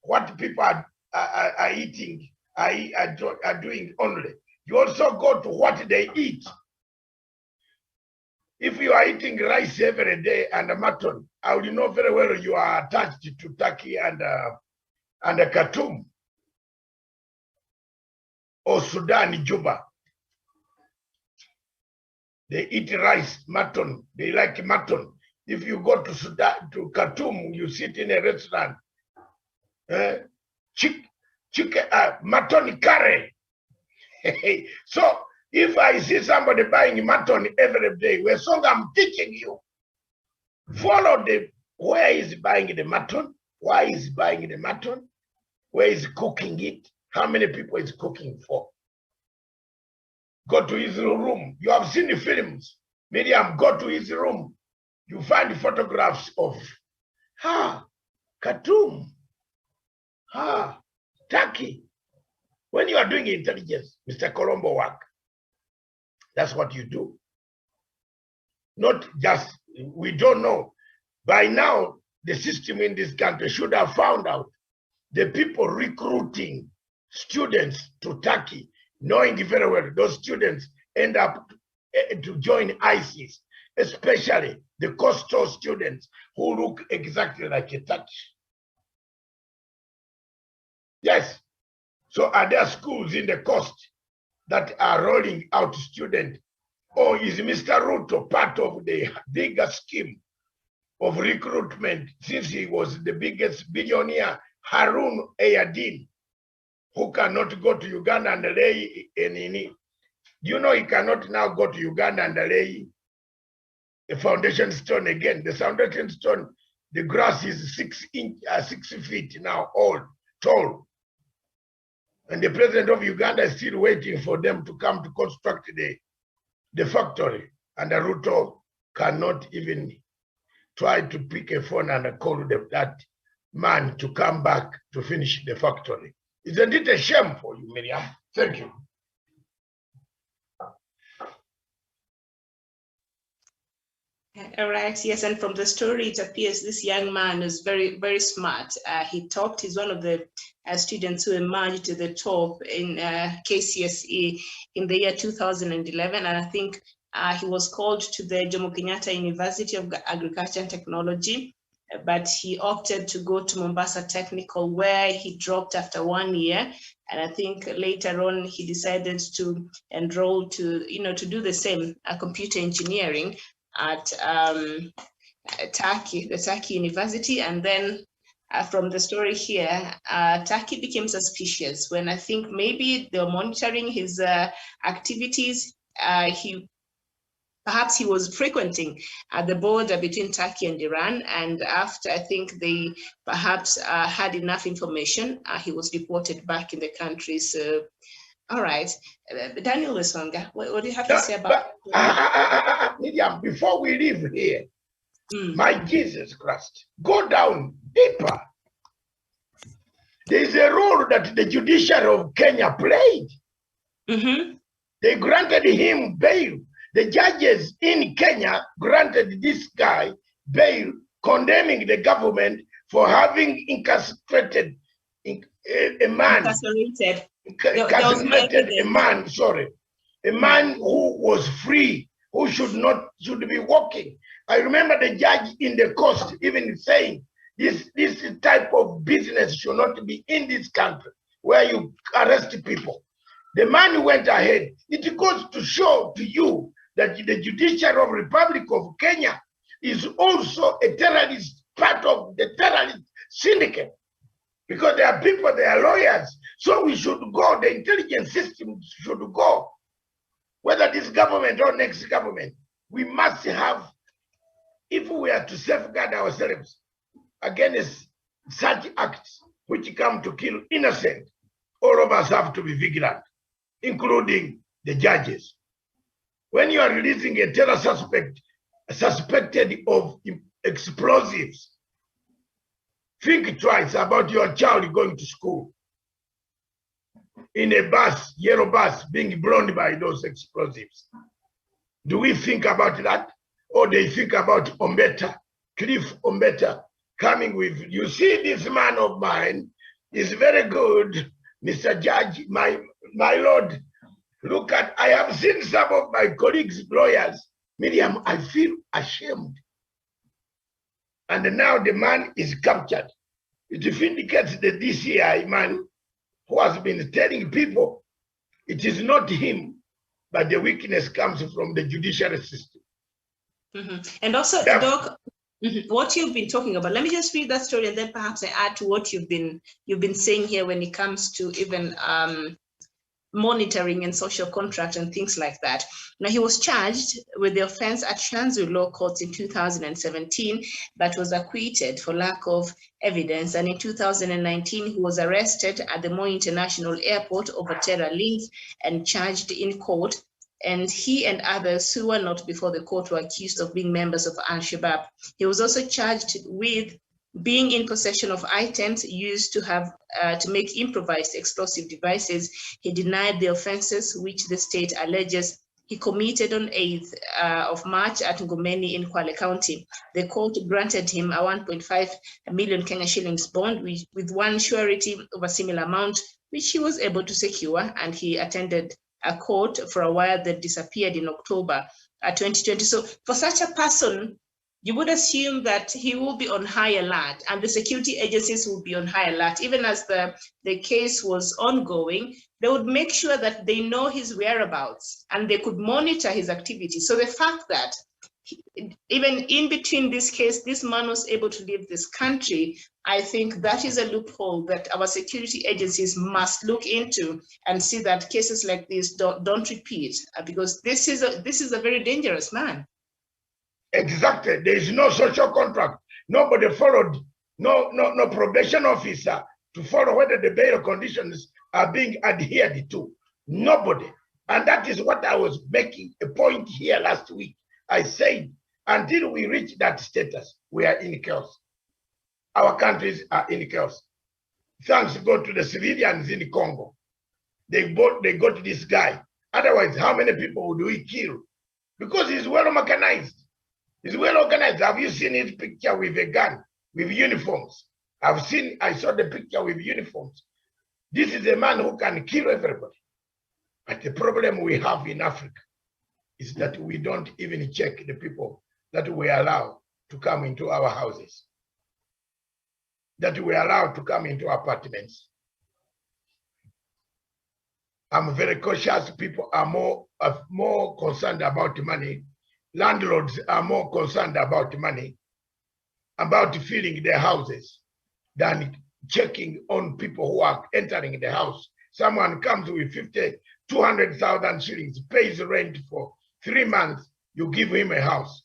what people are eating, are doing only. You also go to what they eat. If you are eating rice every day and a mutton, I will know very well you are attached to Turkey and Khartoum or Sudan, Juba. They eat rice, mutton. They like mutton. If you go to Sudan, to Khartoum, you sit in a restaurant. Chicken, mutton curry. So if I see somebody buying mutton every day, where song I'm teaching you, follow where is buying the mutton, why is buying the mutton, where is cooking it, how many people is cooking for. Go to his room. You have seen the films. Miriam, go to his room. You find photographs of Khartoum, Turkey. When you are doing intelligence, Mr. Colombo work, that's what you do. Not just, we don't know. By now, the system in this country should have found out the people recruiting students to Turkey, knowing very well those students end up to join ISIS, especially the coastal students who look exactly like a Turkish. Yes. So are there schools in the coast that are rolling out students? Or is Mr. RUTO part of the bigger scheme of recruitment since he was the biggest billionaire, Harun Ayadin, who cannot go to Uganda and lay do you know he cannot now go to Uganda and lay a foundation stone again? The foundation stone, the grass is 6 feet now tall. And the president of Uganda is still waiting for them to come to construct the factory. And the RUTO cannot even try to pick a phone and call that man to come back to finish the factory. Isn't it a shame for you, Miriam? Thank you. All right, yes, and from the story, it appears this young man is very, very smart. He's one of the students who emerged to the top in KCSE in the year 2011, and I think he was called to the Jomo Kenyatta University of Agriculture and Technology but he opted to go to Mombasa Technical, where he dropped after 1 year. And I think later on he decided to enroll to, to do the same, computer engineering at the Turkey University. And then from the story here, Turkey became suspicious when I think maybe they were monitoring his activities. Perhaps he was frequenting the border between Turkey and Iran, and after I think they perhaps had enough information, he was deported back in the country. So, all right, Daniel Wesonga, what do you have to say about Miriam, before we leave here, my Jesus Christ, go down deeper. There is a role that the judiciary of Kenya played. They granted him bail. The judges in Kenya granted this guy bail, condemning the government for having incarcerated a man. A man who was free, who should be walking. I remember the judge in the coast even saying, this type of business should not be in this country where you arrest people. The man went ahead. It goes to show to you that the judiciary of Republic of Kenya is also a terrorist, part of the terrorist syndicate, because there are people, there are lawyers. So we should go, the intelligence system should go, whether this government or next government. We must have, if we are to safeguard ourselves against such acts which come to kill innocent, all of us have to be vigilant, including the judges. When you are releasing a terror suspected of explosives, think twice about your child going to school in a bus, yellow bus, being blown by those explosives. Do we think about that? Or they think about Ombeta, Cliff Ombeta, coming with, you see, this man of mine is very good, Mr. Judge, my Lord. Look at, I have seen some of my colleagues, lawyers. Miriam, I feel ashamed. And now the man is captured. It vindicates the DCI man who has been telling people it is not him, but the weakness comes from the judiciary system. And also, Doc, what you've been talking about, let me just read that story and then perhaps I add to what you've been saying here when it comes to even monitoring and social contract and things like that. Now, he was charged with the offense at Shanzu Law Courts in 2017, but was acquitted for lack of evidence. And in 2019, he was arrested at the Moi International Airport over terror links and charged in court. And he and others who were not before the court were accused of being members of Al-Shabaab. He was also charged with being in possession of items used to make improvised explosive devices. He denied the offenses which the state alleges he committed on 8th of March at Ngomeni in Kwale County. The court granted him a 1.5 million Kenya shillings bond with one surety of a similar amount, which he was able to secure, and he attended a court for a while that disappeared in October 2020. So for such a person, you would assume that he will be on high alert and the security agencies will be on high alert. Even as the case was ongoing, they would make sure that they know his whereabouts and they could monitor his activity. So the fact that even in between this case, this man was able to leave this country, I think that is a loophole that our security agencies must look into and see that cases like this don't repeat, because this is a very dangerous man. Exactly. There is no social contract. Nobody followed, no probation officer to follow whether the bail conditions are being adhered to. Nobody. And that is what I was making a point here last week. I said, until we reach that status, we are in chaos. Our countries are in chaos. Thanks go to the civilians in Congo. They got this guy. Otherwise, how many people would we kill? Because he's well mechanized. He's well organized. Have you seen his picture with a gun, with uniforms? I saw the picture with uniforms. This is a man who can kill everybody. But the problem we have in Africa is that we don't even check the people that we allow to come into our houses. that we are allowed to come into apartments. I'm very cautious. People are more concerned about money. Landlords are more concerned about money, about filling their houses, than checking on people who are entering the house. Someone comes with 200,000 shillings, pays rent for 3 months, you give him a house.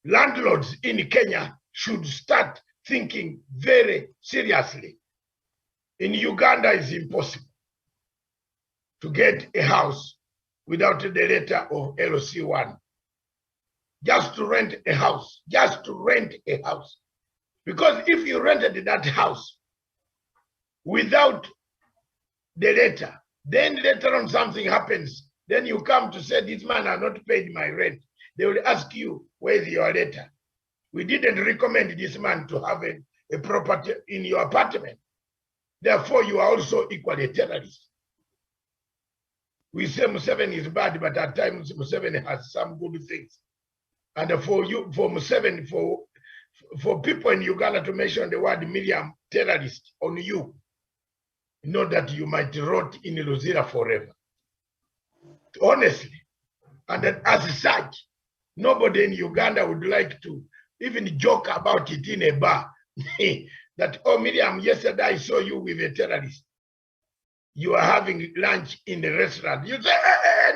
Landlords in Kenya should start thinking very seriously. In Uganda, it's impossible to get a house without the letter of LC1. Just to rent a house, Because if you rented that house without the letter, then later on something happens, then you come to say, this man has not paid my rent. They will ask you, where's your letter? We didn't recommend this man to have a property in your apartment. Therefore, you are also equally a terrorist. We say Museveni is bad, but at times Museveni has some good things. And for Museveni, for people in Uganda to mention the word Miriam terrorist on you, know that you might rot in Luzira forever. Honestly. And that as such, nobody in Uganda would like to even joke about it in a bar. That, oh, Miriam, yesterday I saw you with a terrorist. You are having lunch in the restaurant. You say,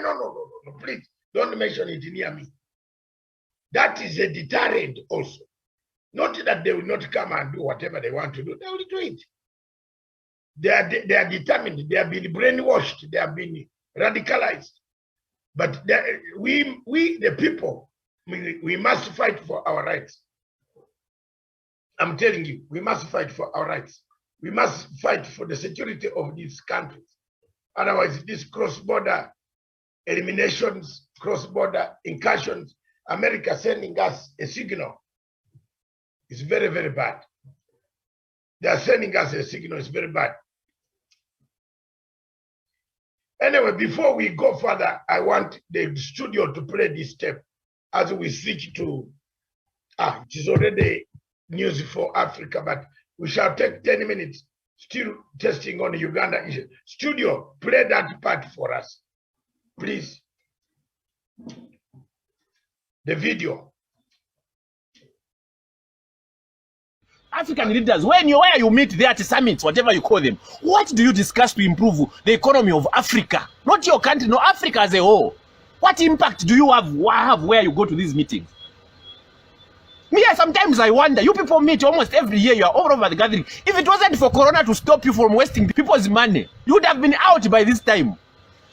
no, please, don't mention it near me. That is a deterrent also. Not that they will not come and do whatever they want to do. They will do it. They are determined. They have been brainwashed. They have been radicalized. But we the people, we must fight for our rights. I'm telling you, we must fight for our rights. We must fight for the security of these countries. Otherwise, these cross-border eliminations, cross-border incursions, America sending us a signal is very, very bad. They are sending us a signal, it's very bad. Anyway, before we go further, I want the studio to play this tape as we switch to, it is already news for Africa, but we shall take 10 minutes still testing on the Uganda issue. Studio, play that part for us, please. The video. African leaders, where you meet there at summits, whatever you call them, what do you discuss to improve the economy of Africa? Not your country, no, Africa as a whole. What impact do you have where you go to these meetings? Me, sometimes I wonder, you people meet almost every year, you are all over the gathering. If it wasn't for Corona to stop you from wasting people's money, you would have been out by this time.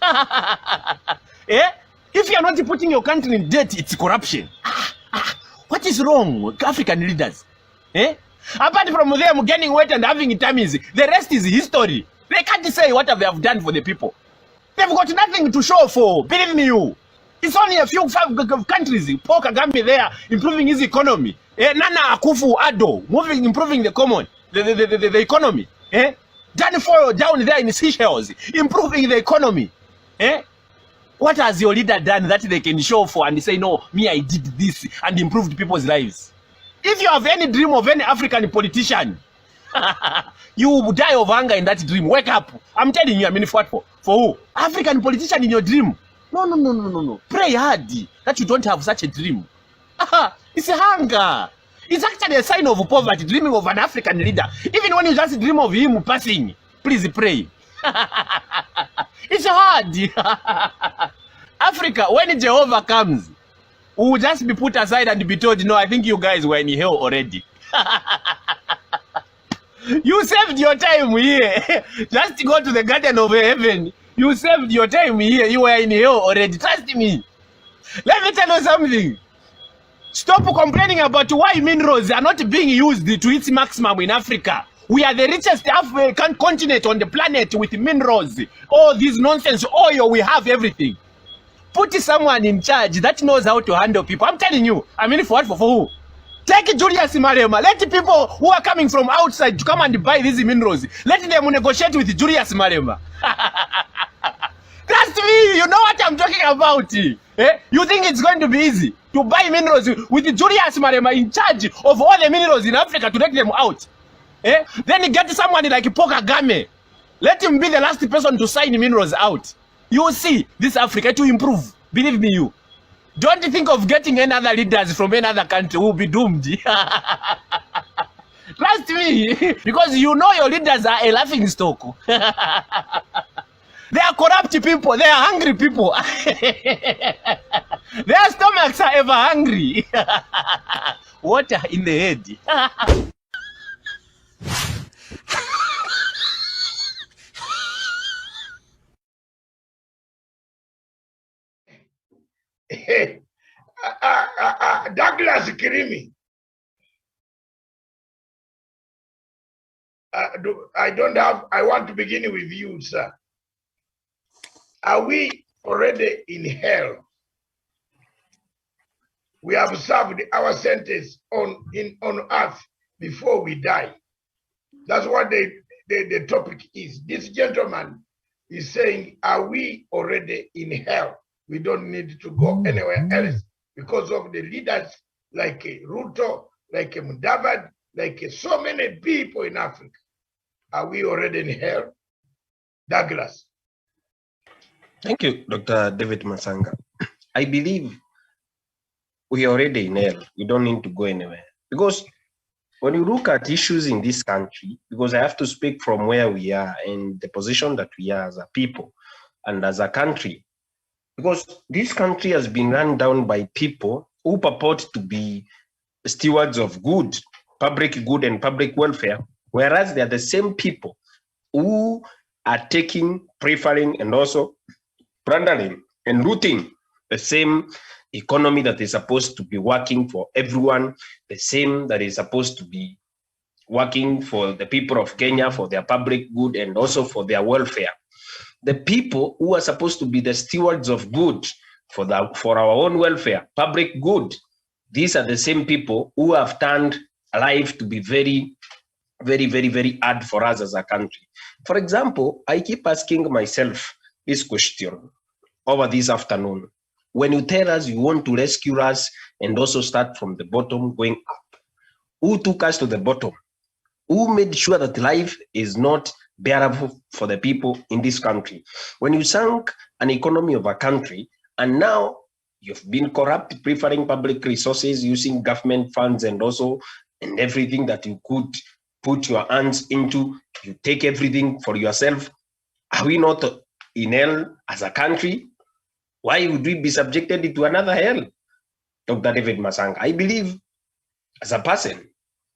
Eh? If you are not putting your country in debt, it's corruption. What is wrong with African leaders? Eh? Apart from them gaining weight and having tummies, the rest is history. They can't say what they have done for the people. They've got nothing to show for, believe me you. It's only a few countries. Paul Kagame there, improving his economy. Nana Akufo-Addo, improving the economy. Danny Foro down there in Seychelles, improving the economy. What has your leader done that they can show for and say, no, me, I did this and improved people's lives? If you have any dream of any African politician, you will die of hunger in that dream. Wake up. I'm telling you, I mean, for who? African politician in your dream. No. Pray hard that you don't have such a dream. It's a hunger. It's actually a sign of poverty, dreaming of an African leader. Even when you just dream of him passing, please pray. It's hard. Africa, when Jehovah comes, we will just be put aside and be told, no, I think you guys were in hell already. You saved your time here. Just go to the garden of heaven. You saved your time here. You were in hell already. Trust me. Let me tell you something. Stop complaining about why minerals are not being used to its maximum in Africa. We are the richest African continent on the planet with minerals. All this nonsense, oil, we have everything. Put someone in charge that knows how to handle people. I'm telling you. I mean, for who? Take Julius Malema. Let people who are coming from outside to come and buy these minerals. Let them negotiate with Julius Malema. Trust me, you know what I'm talking about. Eh? You think it's going to be easy to buy minerals with Julius Marema in charge of all the minerals in Africa to take them out? Eh? Then you get someone like Paul Kagame. Let him be the last person to sign minerals out. You will see this Africa to improve. Believe me, you. Don't think of getting any other leaders from any other country who will be doomed. Trust me, because you know your leaders are a laughing stock. They are corrupt people. They are hungry people. Their stomachs are ever hungry. Water in the head. Douglas Kirimi. I want to begin with you, sir. Are we already in hell? We have served our sentence on earth before we die. That's what the topic is. This gentleman is saying, are we already in hell? We don't need to go anywhere else because of the leaders like RUTO, like MUDAVADI, like so many people in Africa. Are we already in hell? Douglas. Thank you, Dr. David Masanga. I believe we are already in hell. We don't need to go anywhere. Because when you look at issues in this country, because I have to speak from where we are and the position that we are as a people and as a country, because this country has been run down by people who purport to be stewards of good, public good and public welfare, whereas they are the same people who are taking, preferring, and also plundering and looting the same economy that is supposed to be working for everyone, the same that is supposed to be working for the people of Kenya, for their public good and also for their welfare. The people who are supposed to be the stewards of good for our own welfare, public good, these are the same people who have turned life to be very, very, very, very hard for us as a country. For example, I keep asking myself this question over this afternoon. When you tell us you want to rescue us and also start from the bottom going up, who took us to the bottom? Who made sure that life is not bearable for the people in this country? When you sank an economy of a country and now you've been corrupt, preferring public resources, using government funds and everything that you could put your hands into, you take everything for yourself. Are we not in hell as a country? Why would we be subjected to another hell? Dr. David Masanga, I believe as a person,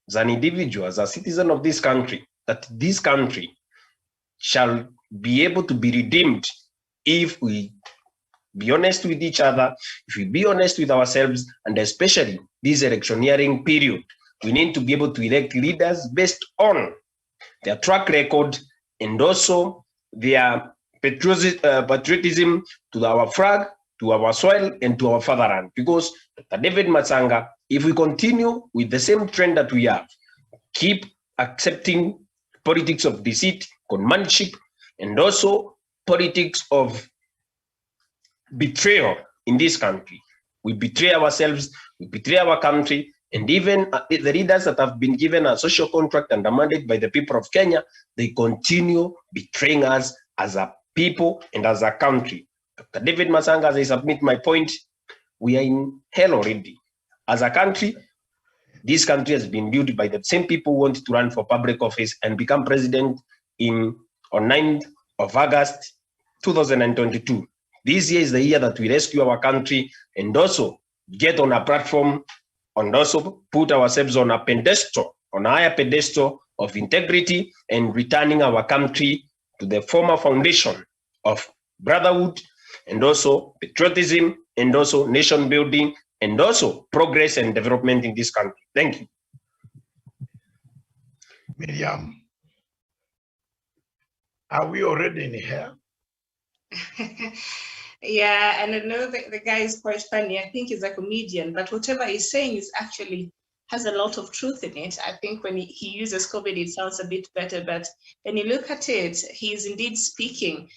as an individual, as a citizen of this country, that this country shall be able to be redeemed if we be honest with each other, if we be honest with ourselves, and especially this electioneering period, we need to be able to elect leaders based on their track record and also their patriotism to our flag, to our soil, and to our fatherland. Because Dr. David Masanga, if we continue with the same trend that we have, keep accepting politics of deceit, conmanship, and also politics of betrayal in this country, we betray ourselves, we betray our country, and even the leaders that have been given a social contract and a mandate by the people of Kenya, they continue betraying us as a people and as a country. Dr. David Masanga, as I submit my point, we are in hell already. As a country, this country has been built by the same people who want to run for public office and become president on 9th of August 2022. This year is the year that we rescue our country and also get on a platform and also put ourselves on a pedestal, on a higher pedestal of integrity and returning our country to the former foundation of brotherhood and also patriotism and also nation building and also progress and development in this country. Thank you. Miriam, are we already in hell? Yeah, and I know the guy is quite funny. I think he's a comedian, but whatever he's saying is actually has a lot of truth in it. I think when he uses COVID, it sounds a bit better, but when you look at it, he is indeed speaking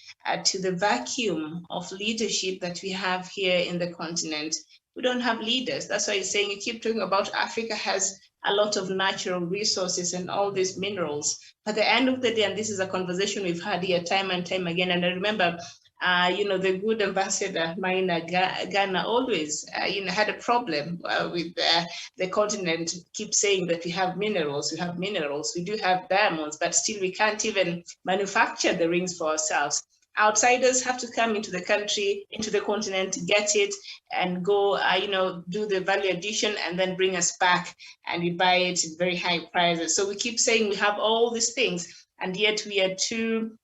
to the vacuum of leadership that we have here in the continent. We don't have leaders. That's why he's saying, you keep talking about Africa has a lot of natural resources and all these minerals. At the end of the day, and this is a conversation we've had here time and time again, and I remember the good ambassador Maina Ghana always, had a problem with the continent. Keep saying that we have minerals, we do have diamonds, but still we can't even manufacture the rings for ourselves. Outsiders have to come into the country, into the continent, get it and go, do the value addition and then bring us back, and we buy it at very high prices. So we keep saying we have all these things, and yet we are too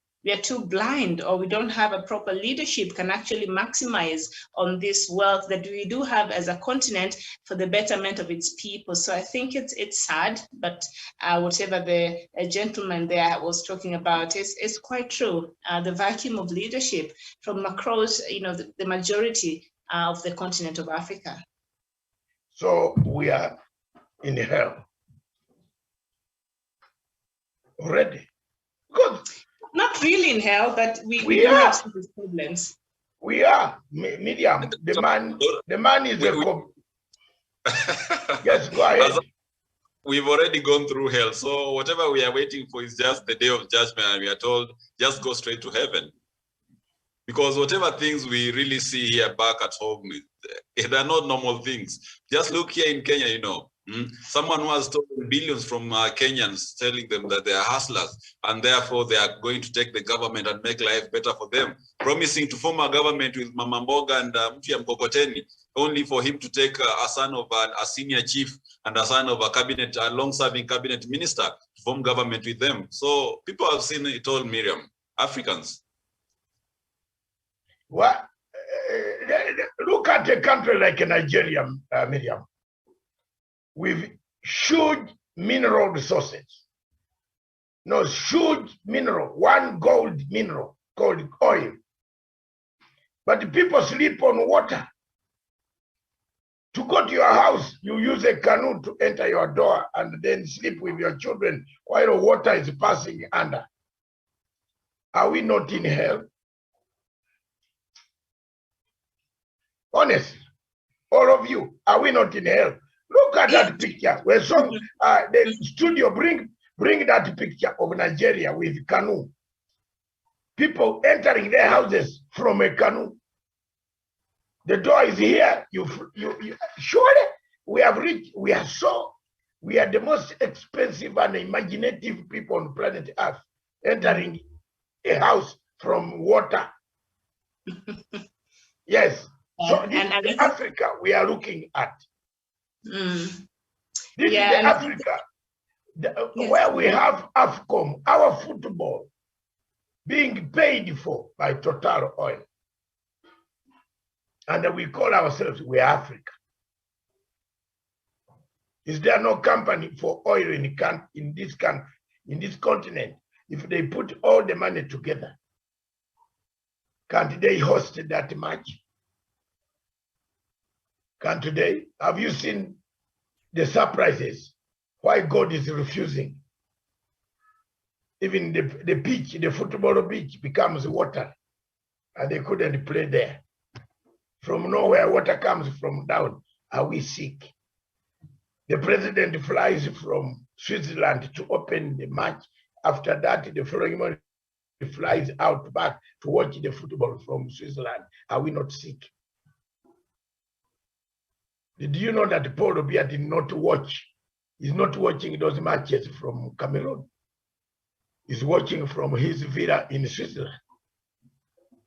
blind, or we don't have a proper leadership can actually maximize on this wealth that we do have as a continent for the betterment of its people. So I think it's sad, but whatever the gentleman there was talking about is quite true. The vacuum of leadership from across, the majority of the continent of Africa. So we are in hell already. Good. Not really in hell, but we don't have some problems. We are, Miriam. The man is a Yes, go ahead. We've already gone through hell, so whatever we are waiting for is just the day of judgment, and we are told just go straight to heaven. Because whatever things we really see here back at home, they're not normal things. Just look here in Kenya, someone who has stolen billions from Kenyans, telling them that they are hustlers and therefore they are going to take the government and make life better for them, promising to form a government with Mama Mboga and Mtia Mkokoteni, only for him to take a son of a senior chief and a son of a long-serving cabinet minister to form government with them. So people have seen it all, Miriam, Africans. Well, look at a country like Nigeria, Miriam, with huge mineral resources. No, huge mineral, one gold mineral called oil. But people sleep on water. To go to your house, you use a canoe to enter your door and then sleep with your children while water is passing under. Are we not in hell? Honestly, all of you, are we not in hell? Look at that picture. Where the studio bring that picture of Nigeria with canoe. People entering their houses from a canoe. The door is here. Surely we have reached. We are the most expensive and imaginative people on planet Earth, entering a house from water. Yes. So this is the Africa we are looking at. This is the Africa where we have AFCOM, our football, being paid for by Total Oil. And we call ourselves, we are Africa. Is there no company for oil in this country, in this continent? If they put all the money together, can't they host that much? Can't they? Have you seen the surprises? Why God is refusing? Even the pitch, the football pitch becomes water, and they couldn't play there. From nowhere, water comes from down. Are we sick? The president flies from Switzerland to open the match. After that, the following morning, he flies out back to watch the football from Switzerland. Are we not sick? Did you know that Paul Biya did not watch? He's not watching those matches from Cameroon. He's watching from his villa in Switzerland.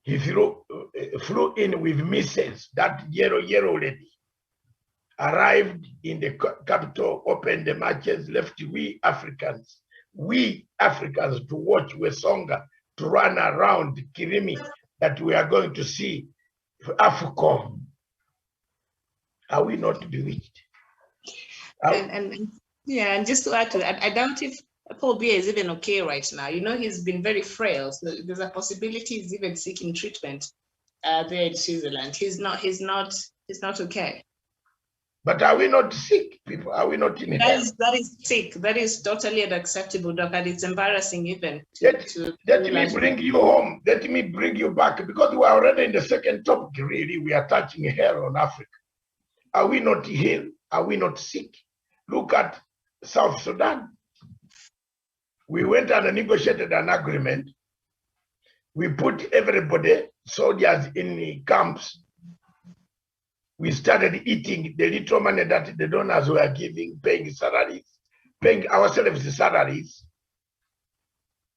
He flew in with missiles. That yellow lady arrived in the capital, opened the matches, left we Africans to watch Wesonga to run around Kirimi, that we are going to see AFCON. Are we not bewitched? And just to add to that, I doubt if Paul Biya is even okay right now. He's been very frail, so there's a possibility he's even seeking treatment there in Switzerland. He's not okay. But are we not sick, people? Are we not in hell? That is sick. That is totally unacceptable, Doc, and it's embarrassing even. Let me bring you home. Let me bring you back, because we are already in the second topic, really. We are touching hell on Africa. Are we not ill? Are we not sick? Look at South Sudan. We went and negotiated an agreement. We put everybody, soldiers, in the camps. We started eating the little money that the donors were giving, paying salaries, paying ourselves salaries,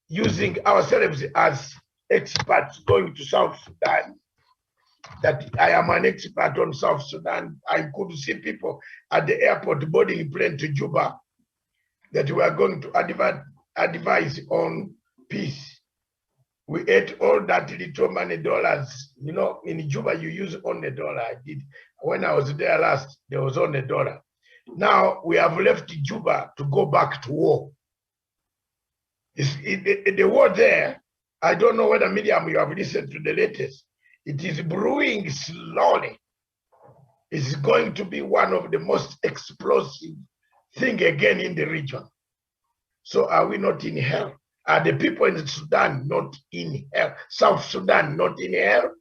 using ourselves as experts going to South Sudan. That I am an expert on South Sudan. I could see people at the airport boarding a plane to Juba that we are going to advise on peace. We ate all that little money, dollars. You know, in Juba, you use only $1. I did. When I was there last, there was only $1. Now we have left Juba to go back to war. The war there, I don't know whether, Miriam, you have listened to the latest. It is brewing slowly. It's going to be one of the most explosive thing again in the region. So are we not in hell? Are the people in Sudan not in hell? South Sudan not in hell?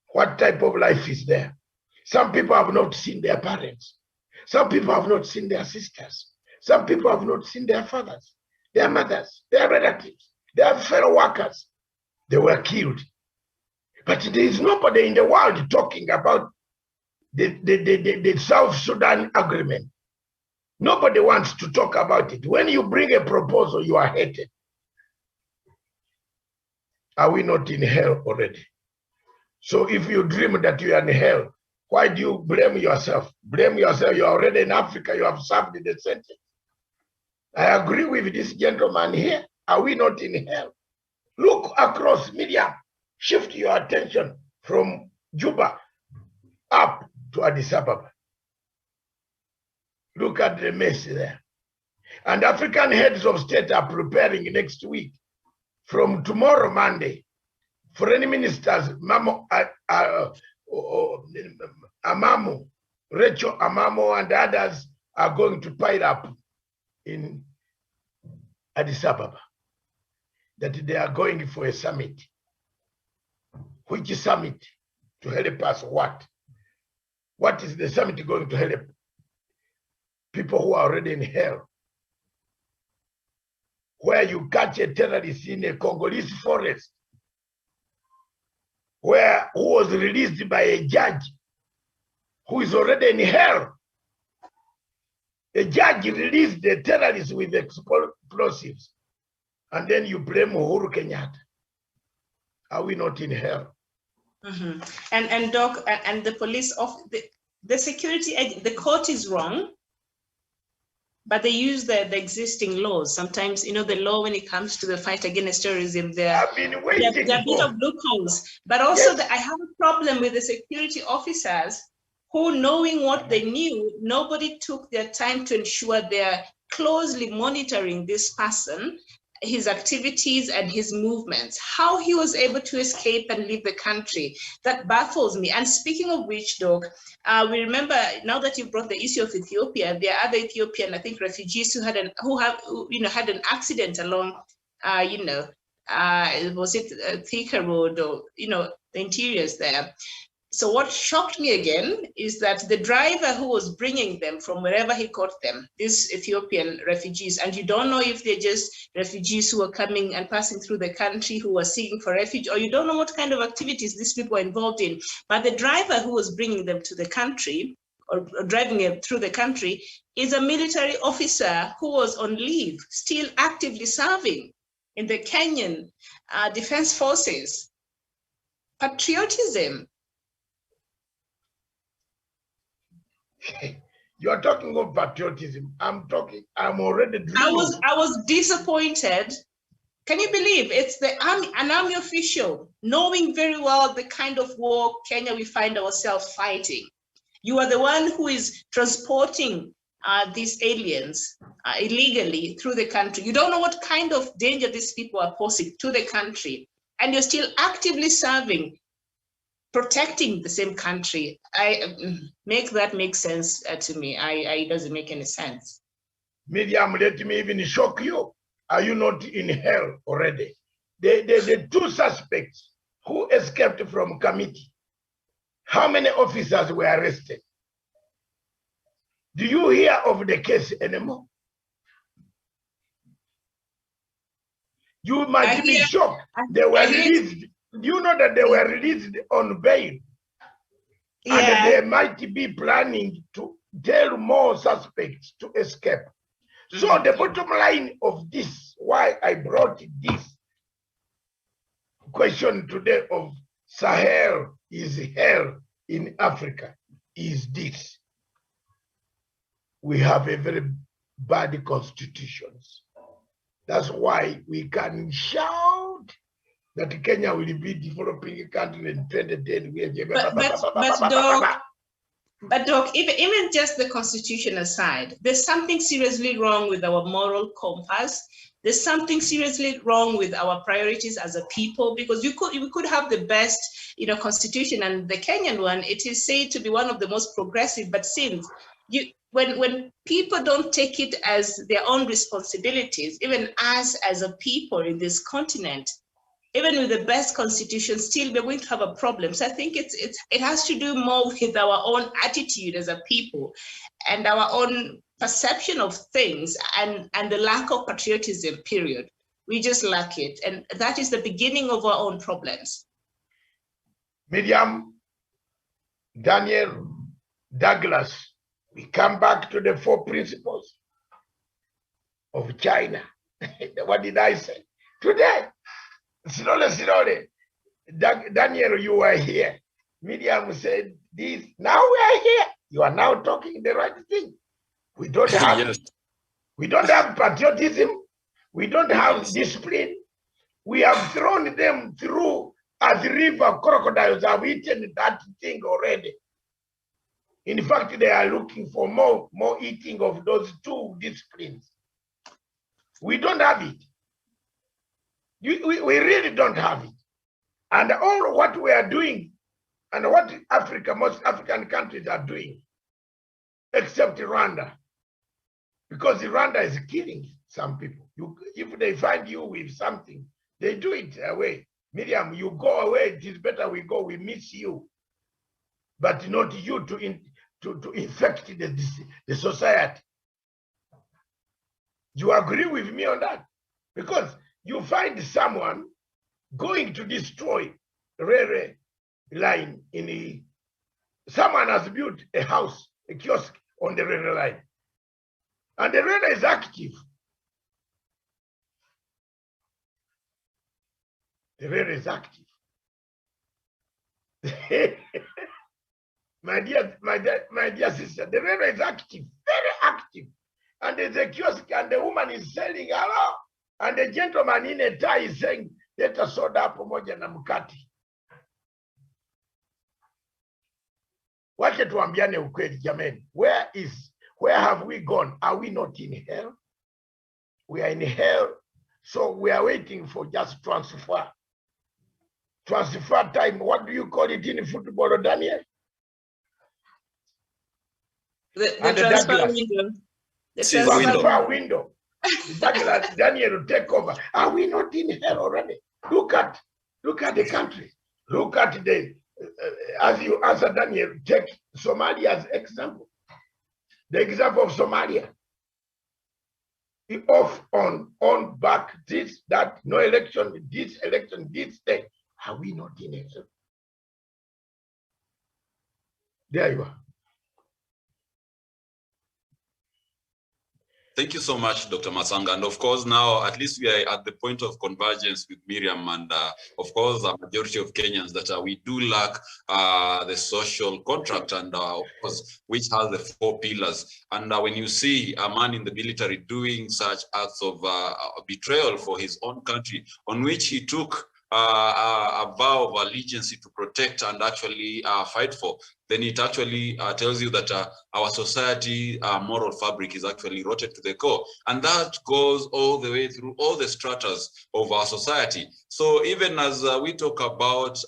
What type of life is there? Some people have not seen their parents. Some people have not seen their sisters. Some people have not seen their fathers, their mothers, their relatives, their fellow workers. They were killed. But there is nobody in the world talking about the South Sudan agreement. Nobody wants to talk about it. When you bring a proposal, you are hated. Are we not in hell already? So if you dream that you are in hell, why do you blame yourself? Blame yourself. You are already in Africa. You have served the sentence. I agree with this gentleman here. Are we not in hell? Look across media. Shift your attention from Juba up to Addis Ababa. Look at the mess there. And African heads of state are preparing next week, from tomorrow, Monday, foreign ministers, Amamo, Rachel Amamo, and others are going to pile up in Addis Ababa, that they are going for a summit. Which summit? To help us what? What is the summit going to help? People who are already in hell. Where you catch a terrorist in a Congolese forest, who was released by a judge who is already in hell. A judge released the terrorist with explosives, and then you blame Uhuru Kenyatta. Are we not in hell? Mm-hmm. And Doc, and the police of the security agent, the court is wrong, but they use the existing laws. Sometimes, you know, the law when it comes to the fight against terrorism, there are a bit of loopholes. But also, I have a problem with the security officers who, knowing what they knew, nobody took their time to ensure they're closely monitoring this person, his activities and his movements, how he was able to escape and leave the country. That baffles me. And speaking of which, Doc, we remember, now that you brought the issue of Ethiopia, there are other Ethiopian, I think, refugees who had an accident along, was it Thika Road, or, the interiors there. So what shocked me again is that the driver who was bringing them from wherever he caught them, these Ethiopian refugees, and you don't know if they're just refugees who are coming and passing through the country who are seeking for refuge, or you don't know what kind of activities these people are involved in. But the driver who was bringing them to the country, or driving them through the country, is a military officer who was on leave, still actively serving in the Kenyan Defense Forces. Patriotism. You are talking of patriotism. I'm already dreaming. I was disappointed. Can you believe it's an army official, knowing very well the kind of war Kenya we find ourselves fighting? You are the one who is transporting these aliens illegally through the country. You don't know what kind of danger these people are posing to the country, and you're still actively serving protecting the same country. Make that make sense to me. It doesn't make any sense. Miriam, let me even shock you. Are you not in hell already? The two suspects who escaped from committee, how many officers were arrested? Do you hear of the case anymore? You might be shocked. They were released. Do you know that they were released on bail? Yeah. And they might be planning to tell more suspects to escape. So the bottom line of this, why I brought this question today of Sahel is hell in Africa, is this. We have a very bad constitutions. That's why we can shout that Kenya will be developing country in 2010. But Doc, even just the constitution aside, there's something seriously wrong with our moral compass. There's something seriously wrong with our priorities as a people, because we could have the best, constitution, and the Kenyan one, it is said to be one of the most progressive. But since when people don't take it as their own responsibilities, even us as a people in this continent, even with the best constitution, still we're going to have a problem. So I think it has to do more with our own attitude as a people and our own perception of things and the lack of patriotism, period. We just lack it. And that is the beginning of our own problems. Miriam, Daniel, Douglas, we come back to the 4 principles of China. What did I say? Today, slowly. Daniel, you were here. Miriam said this. Now we are here. You are now talking the right thing. We don't have yes. We don't have patriotism. We don't have discipline. We have thrown them through as river. Crocodiles have eaten that thing already. In fact, they are looking for more eating of those 2 disciplines. We don't have it. We really don't have it. And all what we are doing and what most African countries are doing, except Rwanda, because Rwanda is killing some people. If they find you with something, they do it away. Miriam, you go away, it is better we go, we miss you. But not you to infect the society. You agree with me on that? Because you find someone going to destroy railway line someone has built a house, a kiosk on the railway line, and the railway is active. The railway is active. my dear sister, the railway is active, very active, and there's a kiosk, and the woman is selling hello. And the gentleman in a tie is saying, let us soda pamoja na mkati. Wache tuambiane ukweli jameni. Where have we gone? Are we not in hell? We are in hell. So we are waiting for just transfer. Transfer time. What do you call it in football, Daniel? The transfer window. The transfer window. Daniel, take over. Are we not in hell already? Look at the country. Look at as you answer Daniel, take Somalia as example. The example of Somalia. Off, on, back, this, that, no election, this thing. Are we not in hell? There you are. Thank you so much, Dr. Matsanga. And of course, now at least we are at the point of convergence with Miriam and of course, a majority of Kenyans that we do lack the social contract and of course, which has the 4 pillars. And when you see a man in the military doing such acts of betrayal for his own country, on which he took a vow of allegiance to protect and actually fight for, then it actually tells you that our society moral fabric is actually rotted to the core. And that goes all the way through all the stratas of our society. So even as we talk about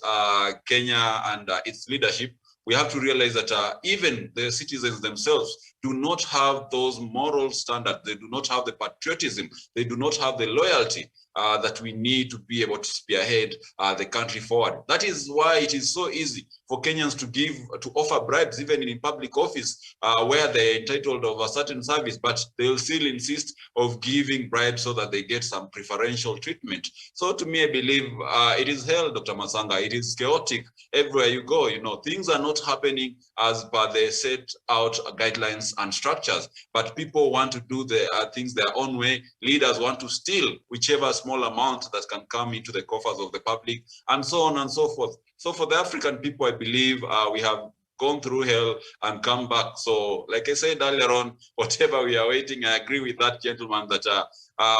Kenya and its leadership, we have to realize that even the citizens themselves do not have those moral standards. They do not have the patriotism. They do not have the loyalty that we need to be able to spearhead the country forward. That is why it is so easy for Kenyans to offer bribes even in public office where they're entitled of a certain service, but they'll still insist of giving bribes so that they get some preferential treatment. So to me, I believe it is hell, Dr. Masanga. It is chaotic everywhere you go. You know, things are not happening as per the set out guidelines and structures, but people want to do the things their own way. Leaders want to steal whichever small amount that can come into the coffers of the public, and so on and so forth. So for the African people, I believe we have gone through hell and come back. So like I said earlier on, whatever we are waiting, I agree with that gentleman that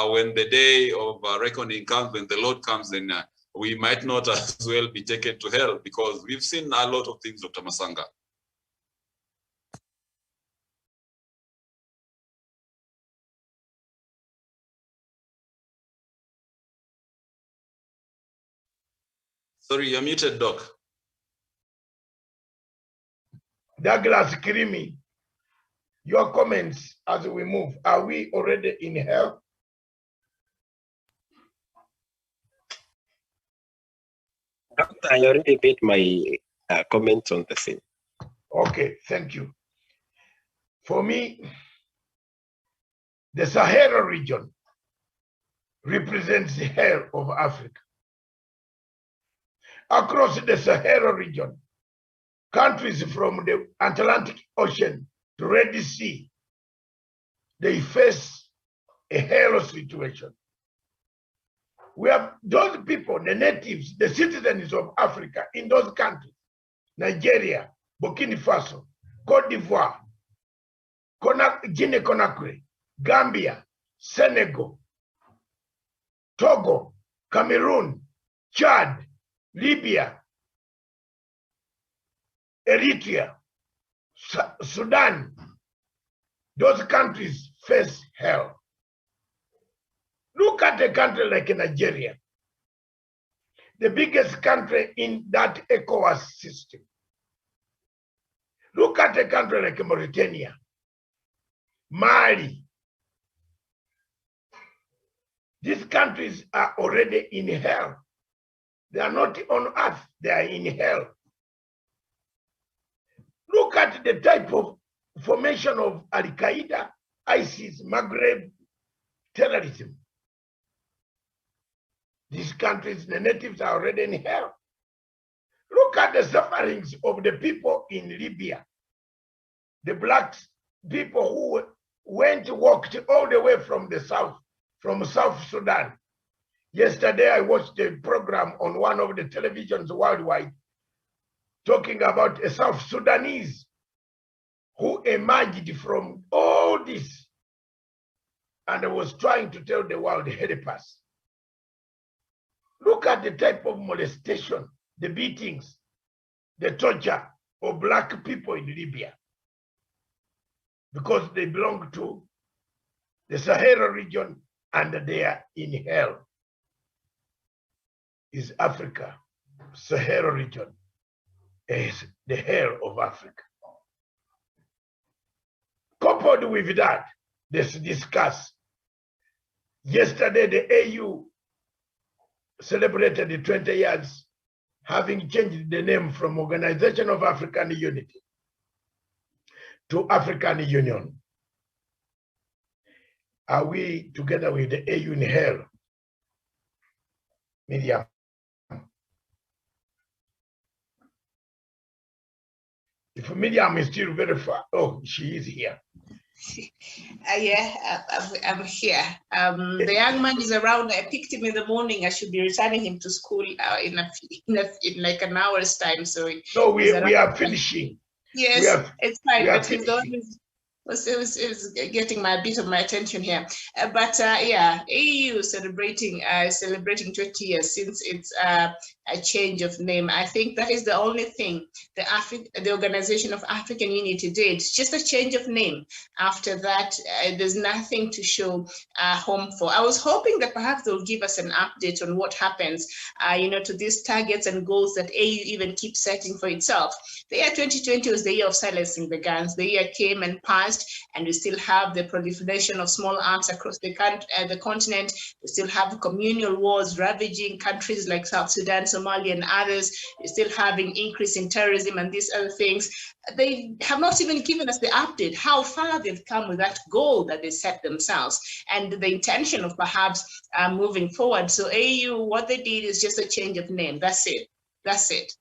when the day of reckoning comes, when the Lord comes, then we might not as well be taken to hell, because we've seen a lot of things, Dr. Masanga. Sorry, you're muted, Doc. Douglas Kirimi, your comments as we move. Are we already in hell? Doctor, I already made my comments on the same. Okay, thank you. For me, the Sahel region represents the hell of Africa. Across the Sahel region, countries from the Atlantic Ocean to Red Sea, they face a hell situation. We have those people, the natives, the citizens of Africa in those countries, Nigeria, Burkina Faso, Cote d'Ivoire, Guinea-Conakry, Gambia, Senegal, Togo, Cameroon, Chad, Libya, Eritrea, Sudan, those countries face hell. Look at a country like Nigeria, the biggest country in that ECOWAS system. Look at a country like Mauritania, Mali. These countries are already in hell. They are not on earth, they are in hell. Look at the type of formation of Al-Qaeda, ISIS, Maghreb, terrorism. These countries, the natives are already in hell. Look at the sufferings of the people in Libya. The black people who walked all the way from the south, from South Sudan. Yesterday, I watched a program on one of the televisions worldwide talking about a South Sudanese who emerged from all this and was trying to tell the world, help us. Look at the type of molestation, the beatings, the torture of black people in Libya, because they belong to the Sahel region and they are in hell. Is Africa, Sahel region, is the hell of Africa. Coupled with that, let's discuss. Yesterday, the AU celebrated the 20 years having changed the name from Organization of African Unity to African Union. Are we together with the AU in hell? Miriam. If Miriam is still very far, oh, she is here. Yeah, I'm here. The young man is around. I picked him in the morning. I should be returning him to school in like an hour's time. So no, we are finishing. Yes, it's fine. But it was getting a bit of my attention here. Yeah, AU celebrating 20 years since its a change of name. I think that is the only thing the Organization of African Unity did. Just a change of name. After that, there's nothing to show home for. I was hoping that perhaps they'll give us an update on what happens, to these targets and goals that AU even keeps setting for itself. The year 2020 was the year of silencing the guns. The year came and passed, and we still have the proliferation of small arms across the continent. We still have communal wars ravaging countries like South Sudan, Somalia, and others. We're still having increase in terrorism and these other things. They have not even given us the update, how far they've come with that goal that they set themselves and the intention of perhaps moving forward. So AU, what they did is just a change of name. That's it. That's it.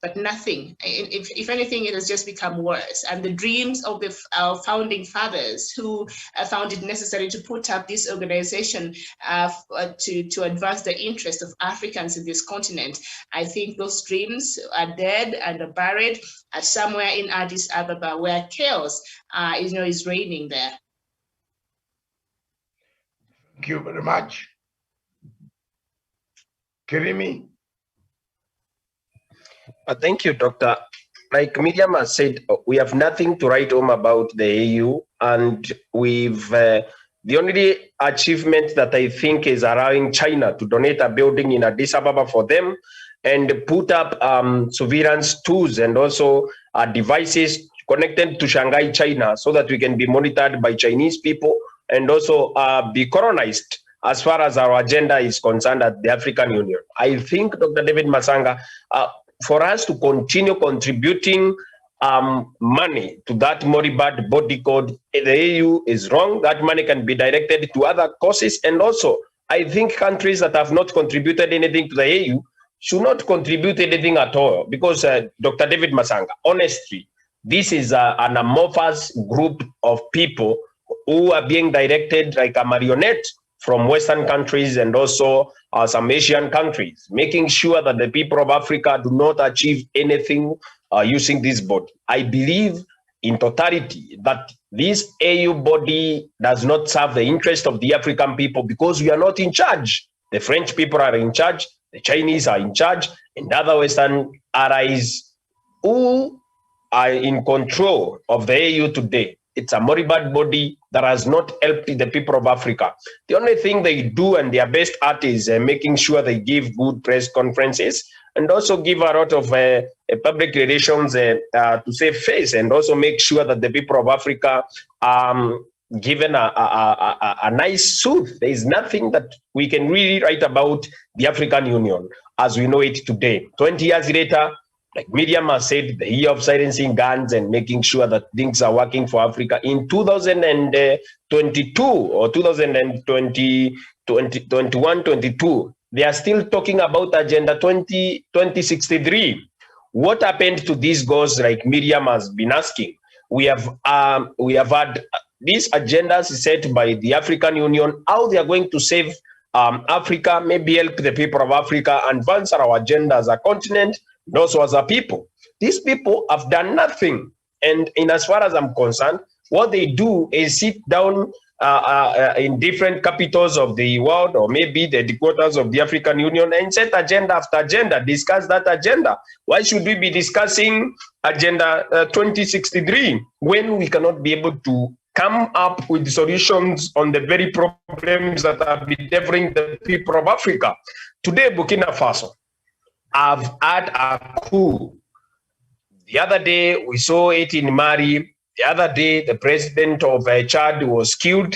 But nothing. If anything, it has just become worse. And the dreams of our founding fathers who found it necessary to put up this organization to advance the interest of Africans in this continent, I think those dreams are dead and are buried somewhere in Addis Ababa, where chaos is reigning there. Thank you very much. Kirimi? Thank you, Doctor. Like Miriam has said, we have nothing to write home about the AU, and we've the only achievement that I think is allowing China to donate a building in Addis Ababa for them and put up surveillance tools and also devices connected to Shanghai, China, so that we can be monitored by Chinese people and also be colonized as far as our agenda is concerned at the African Union. I think, Dr. David Masanga, for us to continue contributing money to that moribund body called the AU is wrong. That money can be directed to other causes. And also, I think countries that have not contributed anything to the AU should not contribute anything at all. Because, Dr. David Masanga, honestly, this is an amorphous group of people who are being directed like a marionette from Western countries and also some Asian countries, making sure that the people of Africa do not achieve anything using this body. I believe in totality that this AU body does not serve the interest of the African people because we are not in charge. The French people are in charge, the Chinese are in charge, and other Western allies who are in control of the AU today. It's a moribund body that has not helped the people of Africa. The only thing they do and their best at is making sure they give good press conferences and also give a lot of public relations to save face and also make sure that the people of Africa given a nice suit. There is nothing that we can really write about the African Union as we know it today. 20 years later, like Miriam has said, the year of silencing guns and making sure that things are working for Africa. In 2022 or 2021-22, they are still talking about Agenda 2063. What happened to these goals, like Miriam has been asking? We have had these agendas set by the African Union, how they are going to save Africa, maybe help the people of Africa advance our agenda as a continent, and also as a people. These people have done nothing. And in as far as I'm concerned, what they do is sit down in different capitals of the world or maybe the headquarters of the African Union and set agenda after agenda, discuss that agenda. Why should we be discussing Agenda 2063 when we cannot be able to come up with solutions on the very problems that are bedeviling the people of Africa? Today, Burkina Faso have had a coup. The other day, we saw it in Mali. The other day, the president of Chad was killed.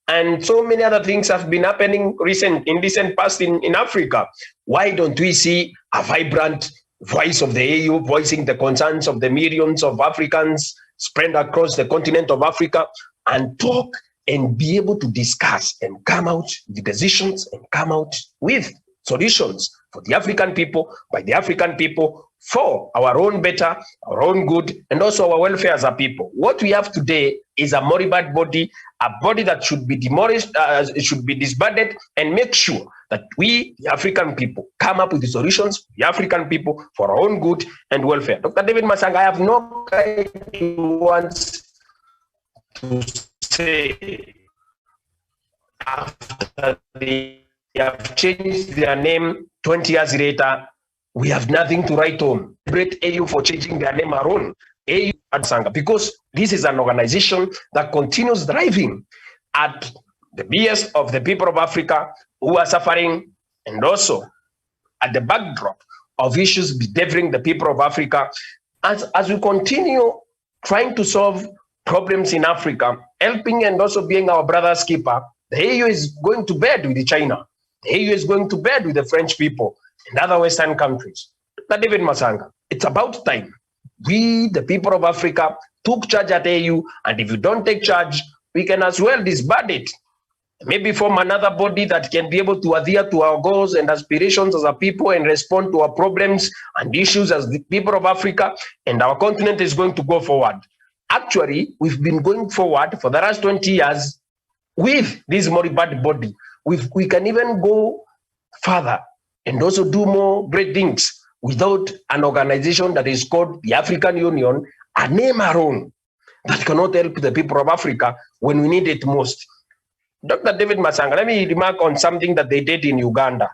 And so many other things have been happening in recent past in Africa. Why don't we see a vibrant voice of the AU voicing the concerns of the millions of Africans spread across the continent of Africa and talk and be able to discuss and come out with decisions and come out with solutions for the African people, by the African people, for our own better, our own good, and also our welfare as a people. What we have today is a moribund body, a body that should be demolished, should be disbanded, and make sure that we, the African people, come up with the solutions for the African people for our own good and welfare. Dr. David Masanga, I have no idea once to say after they have changed their name 20 years later, we have nothing to write home. Great AU for changing their name around. AU Sanga, because this is an organization that continues driving at the BS of the people of Africa who are suffering, and also at the backdrop of issues bedeviling the people of Africa. As we continue trying to solve problems in Africa, helping and also being our brother's keeper, the AU is going to bed with China. The AU is going to bed with the French people and other Western countries. But David Masanga, it's about time we, the people of Africa, took charge at AU, and if you don't take charge, we can as well disband it. Maybe form another body that can be able to adhere to our goals and aspirations as a people and respond to our problems and issues as the people of Africa, and our continent is going to go forward. Actually, we've been going forward for the last 20 years with this moribund body. We can even go further and also do more great things without an organization that is called the African Union, a name alone that cannot help the people of Africa when we need it most. Dr. David Masanga, let me remark on something that they did in Uganda.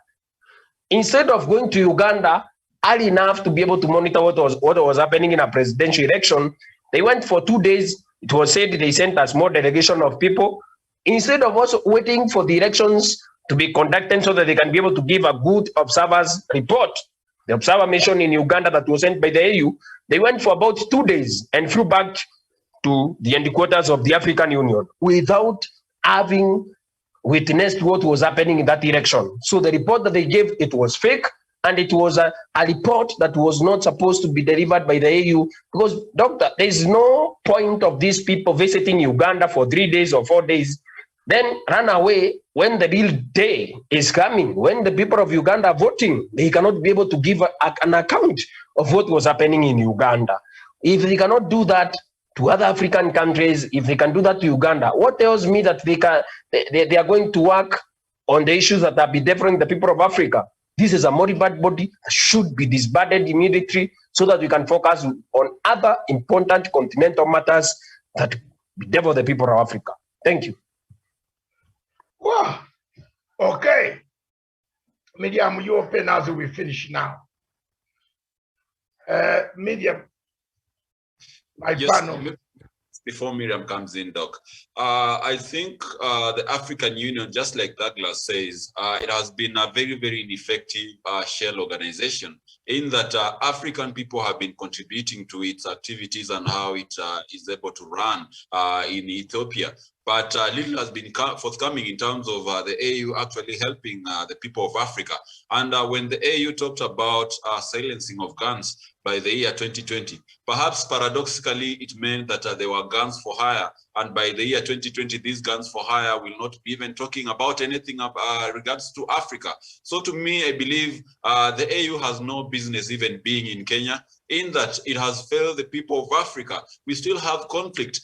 Instead of going to Uganda early enough to be able to monitor what was happening in a presidential election, they went for 2 days. It was said they sent a small delegation of people. Instead of also waiting for the elections to be conducted so that they can be able to give a good observer's report, the observer mission in Uganda that was sent by the AU, they went for about 2 days and flew back to the headquarters of the African Union without having witnessed what was happening in that election. So the report that they gave, it was fake, and it was a report that was not supposed to be delivered by the AU, because, doctor, there is no point of these people visiting Uganda for 3 days or 4 days, then run away when the real day is coming, when the people of Uganda are voting. They cannot be able to give an account of what was happening in Uganda. If they cannot do that to other African countries, if they can do that to Uganda, what tells me that they are going to work on the issues that are bedeviling the people of Africa? This is a moribund body that should be disbanded immediately so that we can focus on other important continental matters that bedevil the people of Africa. Thank you. Wow. Okay. Medium, you open as we finish now. Medium. My panel. Before Miriam comes in, Doc, I think the African Union, just like Douglas says, it has been a very, very ineffective shell organization in that African people have been contributing to its activities and how it is able to run in Ethiopia. But little has been forthcoming in terms of the AU actually helping the people of Africa. And when the AU talked about silencing of guns by the year 2020, perhaps paradoxically, it meant that there were guns for hire. And by the year 2020, these guns for hire will not be even talking about anything regards to Africa. So to me, I believe the AU has no business even being in Kenya, in that it has failed the people of Africa. We still have conflict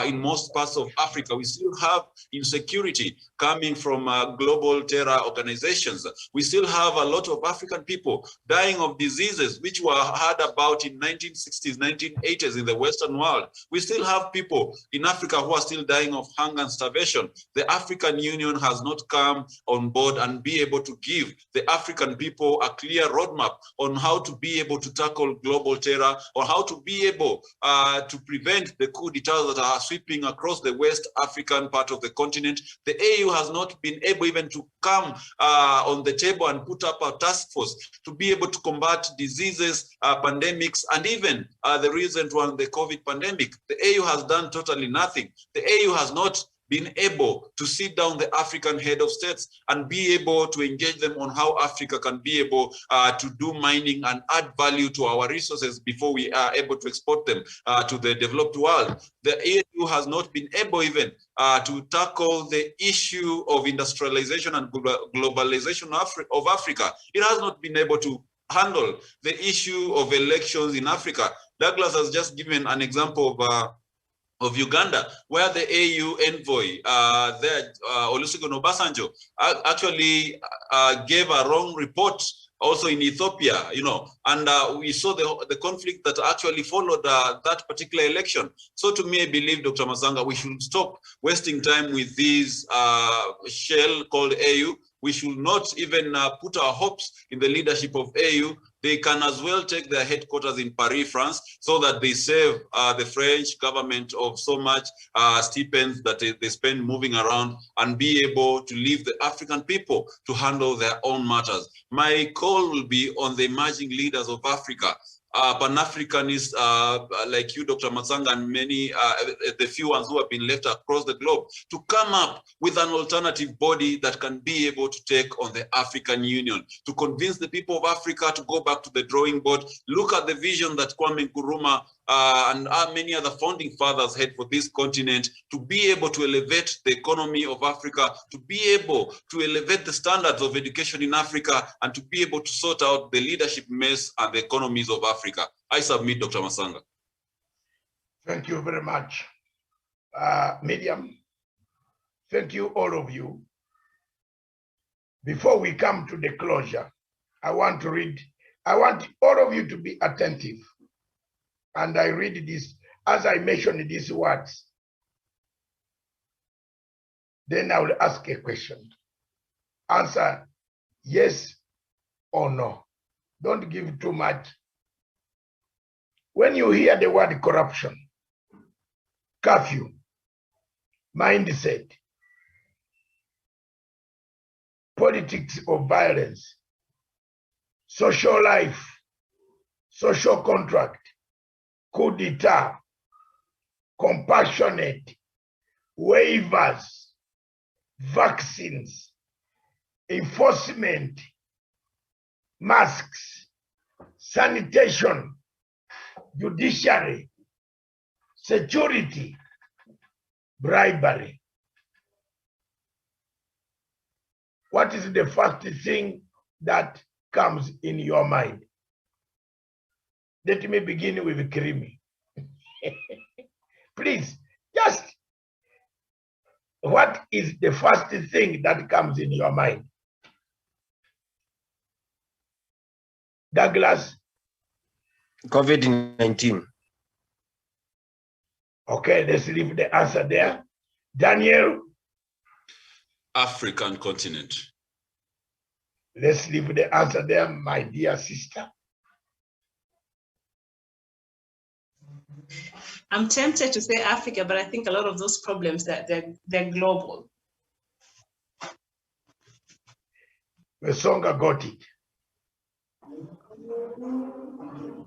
in most parts of Africa. We still have insecurity coming from global terror organizations. We still have a lot of African people dying of diseases which were heard about in 1960s, 1980s in the Western world. We still have people in Africa who are still dying of hunger and starvation. The African Union has not come on board and be able to give the African people a clear roadmap on how to be able to tackle global terror, or how to be able to prevent the coup d'etats that are sweeping across the West African part of the continent. The AU has not been able even to come on the table and put up a task force to be able to combat diseases, pandemics, and even the recent one, the COVID pandemic. The AU has done totally nothing. The AU has not been able to sit down the African head of states and be able to engage them on how Africa can be able to do mining and add value to our resources before we are able to export them to the developed world. The AU has not been able even to tackle the issue of industrialization and globalization of Africa. It has not been able to handle the issue of elections in Africa. Douglas has just given an example of Uganda, where the AU envoy, Olusegun Obasanjo, actually gave a wrong report also in Ethiopia, you know, and we saw the conflict that actually followed that particular election. So to me, I believe, Dr. Masanga, we should stop wasting time with this shell called AU. We should not even put our hopes in the leadership of AU. They can as well take their headquarters in Paris, France, so that they save the French government of so much stipends that they spend moving around, and be able to leave the African people to handle their own matters. My call will be on the emerging leaders of Africa, Pan-Africanists like you, Dr. Matsanga, and many, the few ones who have been left across the globe, to come up with an alternative body that can be able to take on the African Union, to convince the people of Africa to go back to the drawing board, look at the vision that Kwame Nkrumah and many other founding fathers had for this continent, to be able to elevate the economy of Africa, to be able to elevate the standards of education in Africa, and to be able to sort out the leadership mess and the economies of Africa. I submit, Dr. Masanga. Thank you very much. Miriam, thank you, all of you. Before we come to the closure, I want all of you to be attentive. And I read this, as I mentioned these words, then I will ask a question. Answer yes or no. Don't give too much. When you hear the word corruption, curfew, mindset, politics of violence, social life, social contract, coup d'etat, compassionate, waivers, vaccines, enforcement, masks, sanitation, judiciary, security, bribery. What is the first thing that comes in your mind? Let me begin with Kirimi. Please, just what is the first thing that comes in your mind? Douglas? COVID-19. Okay, let's leave the answer there. Daniel? African continent. Let's leave the answer there, my dear sister. I'm tempted to say Africa, but I think a lot of those problems that they're global. Wesonga got it.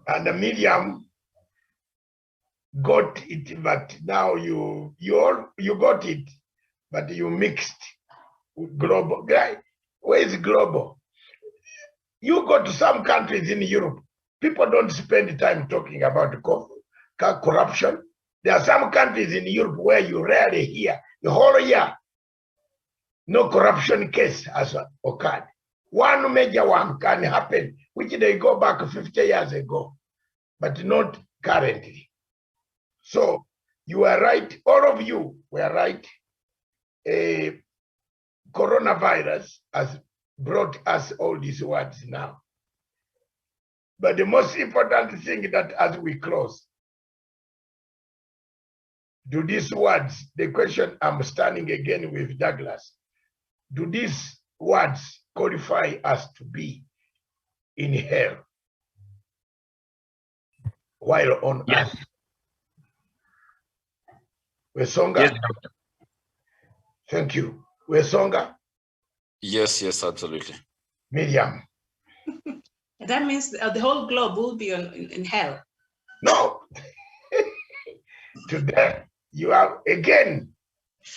And Miriam got it, but now you got it, but you mixed with global. Where is global? You go to some countries in Europe, people don't spend time talking about corruption. There are some countries in Europe where you rarely hear the whole year no corruption case has occurred. One major one can happen, which they go back 50 years ago, but not currently. So you are right, all of you were right. Coronavirus has brought us all these words now. But the most important thing that as we close, do these words, the question I'm standing again with Douglas, do these words qualify us to be in hell while on earth? Wesonga? Yes, Doctor. Thank you. Wesonga? Yes, yes, absolutely. Miriam? That means the whole globe will be in hell. No. Today, you are again,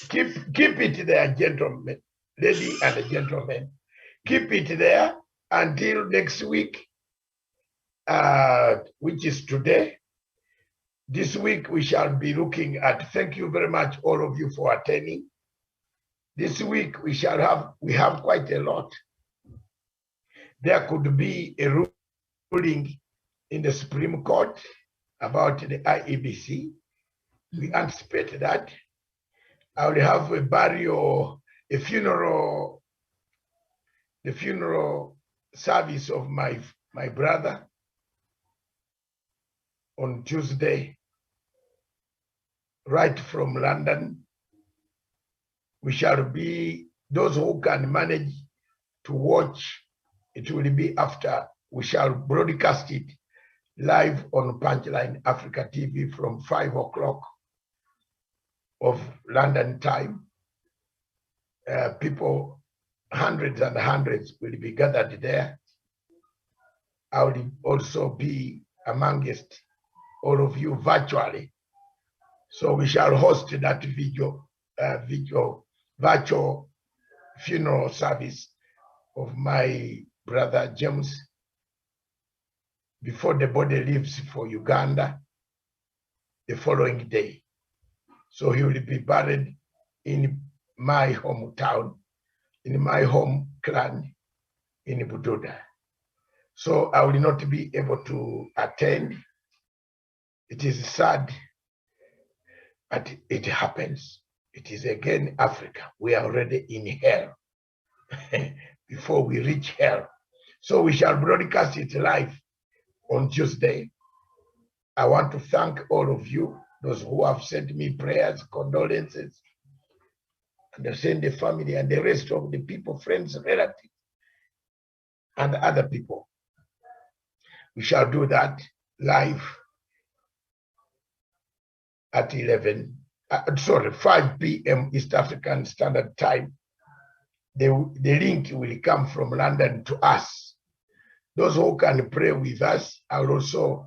keep it there, gentlemen, lady and gentlemen. Keep it there until next week, which is today. This week we shall be looking at, thank you very much all of you for attending. This week we have quite a lot. There could be a ruling in the Supreme Court about the IEBC. We anticipate that. I will have a burial, the funeral service of my brother on Tuesday, right from London. We shall be, those who can manage to watch, it will be after. We shall broadcast it live on Punchline Africa TV from 5 o'clock of London time. People, hundreds and hundreds will be gathered there. I will also be amongst all of you virtually. So we shall host that virtual funeral service of my brother James before the body leaves for Uganda the following day. So he will be buried in my hometown, in my home clan in Bududa. So I will not be able to attend. It is sad, but it happens. It is again Africa. We are already in hell before we reach hell. So we shall broadcast it live on Tuesday. I want to thank all of you, those who have sent me prayers, condolences, and the send the family and the rest of the people, friends, relatives, and other people. We shall do that live at 5 p.m. East African Standard Time. The link will come from London to us. Those who can pray with us, I will also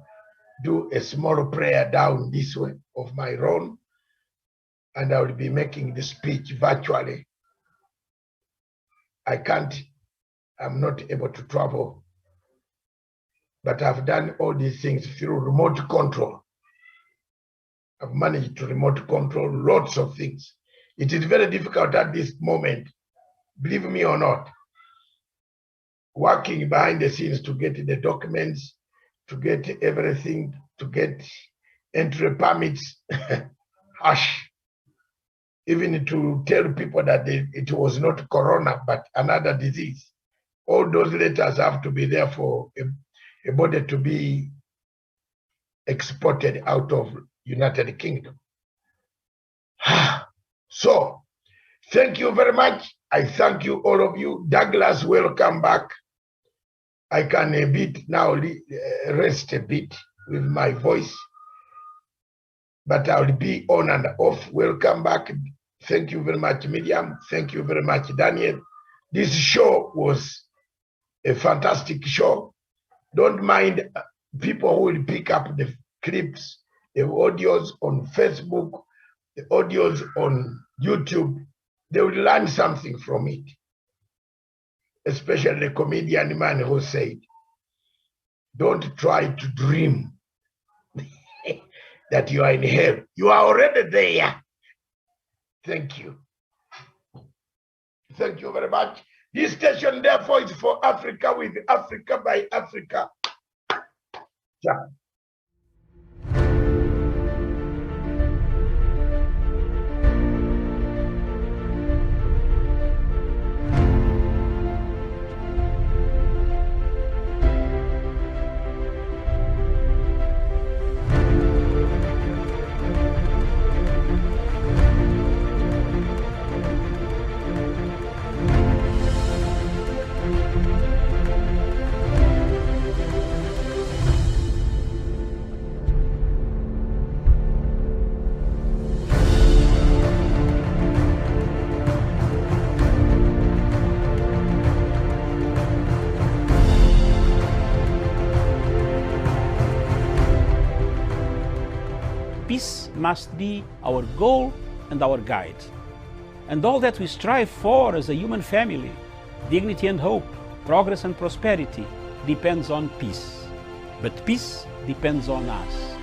do a small prayer down this way of my own, and I will be making the speech virtually. I'm not able to travel, but I've done all these things through remote control. I've managed to remote control lots of things. It is very difficult at this moment, believe me or not, working behind the scenes to get the documents, to get everything, to get entry permits, even to tell people that it was not corona, but another disease. All those letters have to be there for a body to be exported out of United Kingdom. So, thank you very much. I thank you, all of you. Douglas, welcome back. I can a bit now rest a bit with my voice, but I'll be on and off. Welcome back. Thank you very much, Miriam. Thank you very much, Daniel. This show was a fantastic show. Don't mind people who will pick up the clips, the audios on Facebook, the audios on YouTube. They will learn something from it. Especially the comedian man who said, don't try to dream that you are in hell. You are already there. Thank you. Thank you very much. This station, therefore, is for Africa, with Africa by Africa. Yeah. Peace must be our goal and our guide. And all that we strive for as a human family, dignity and hope, progress and prosperity, depends on peace. But peace depends on us.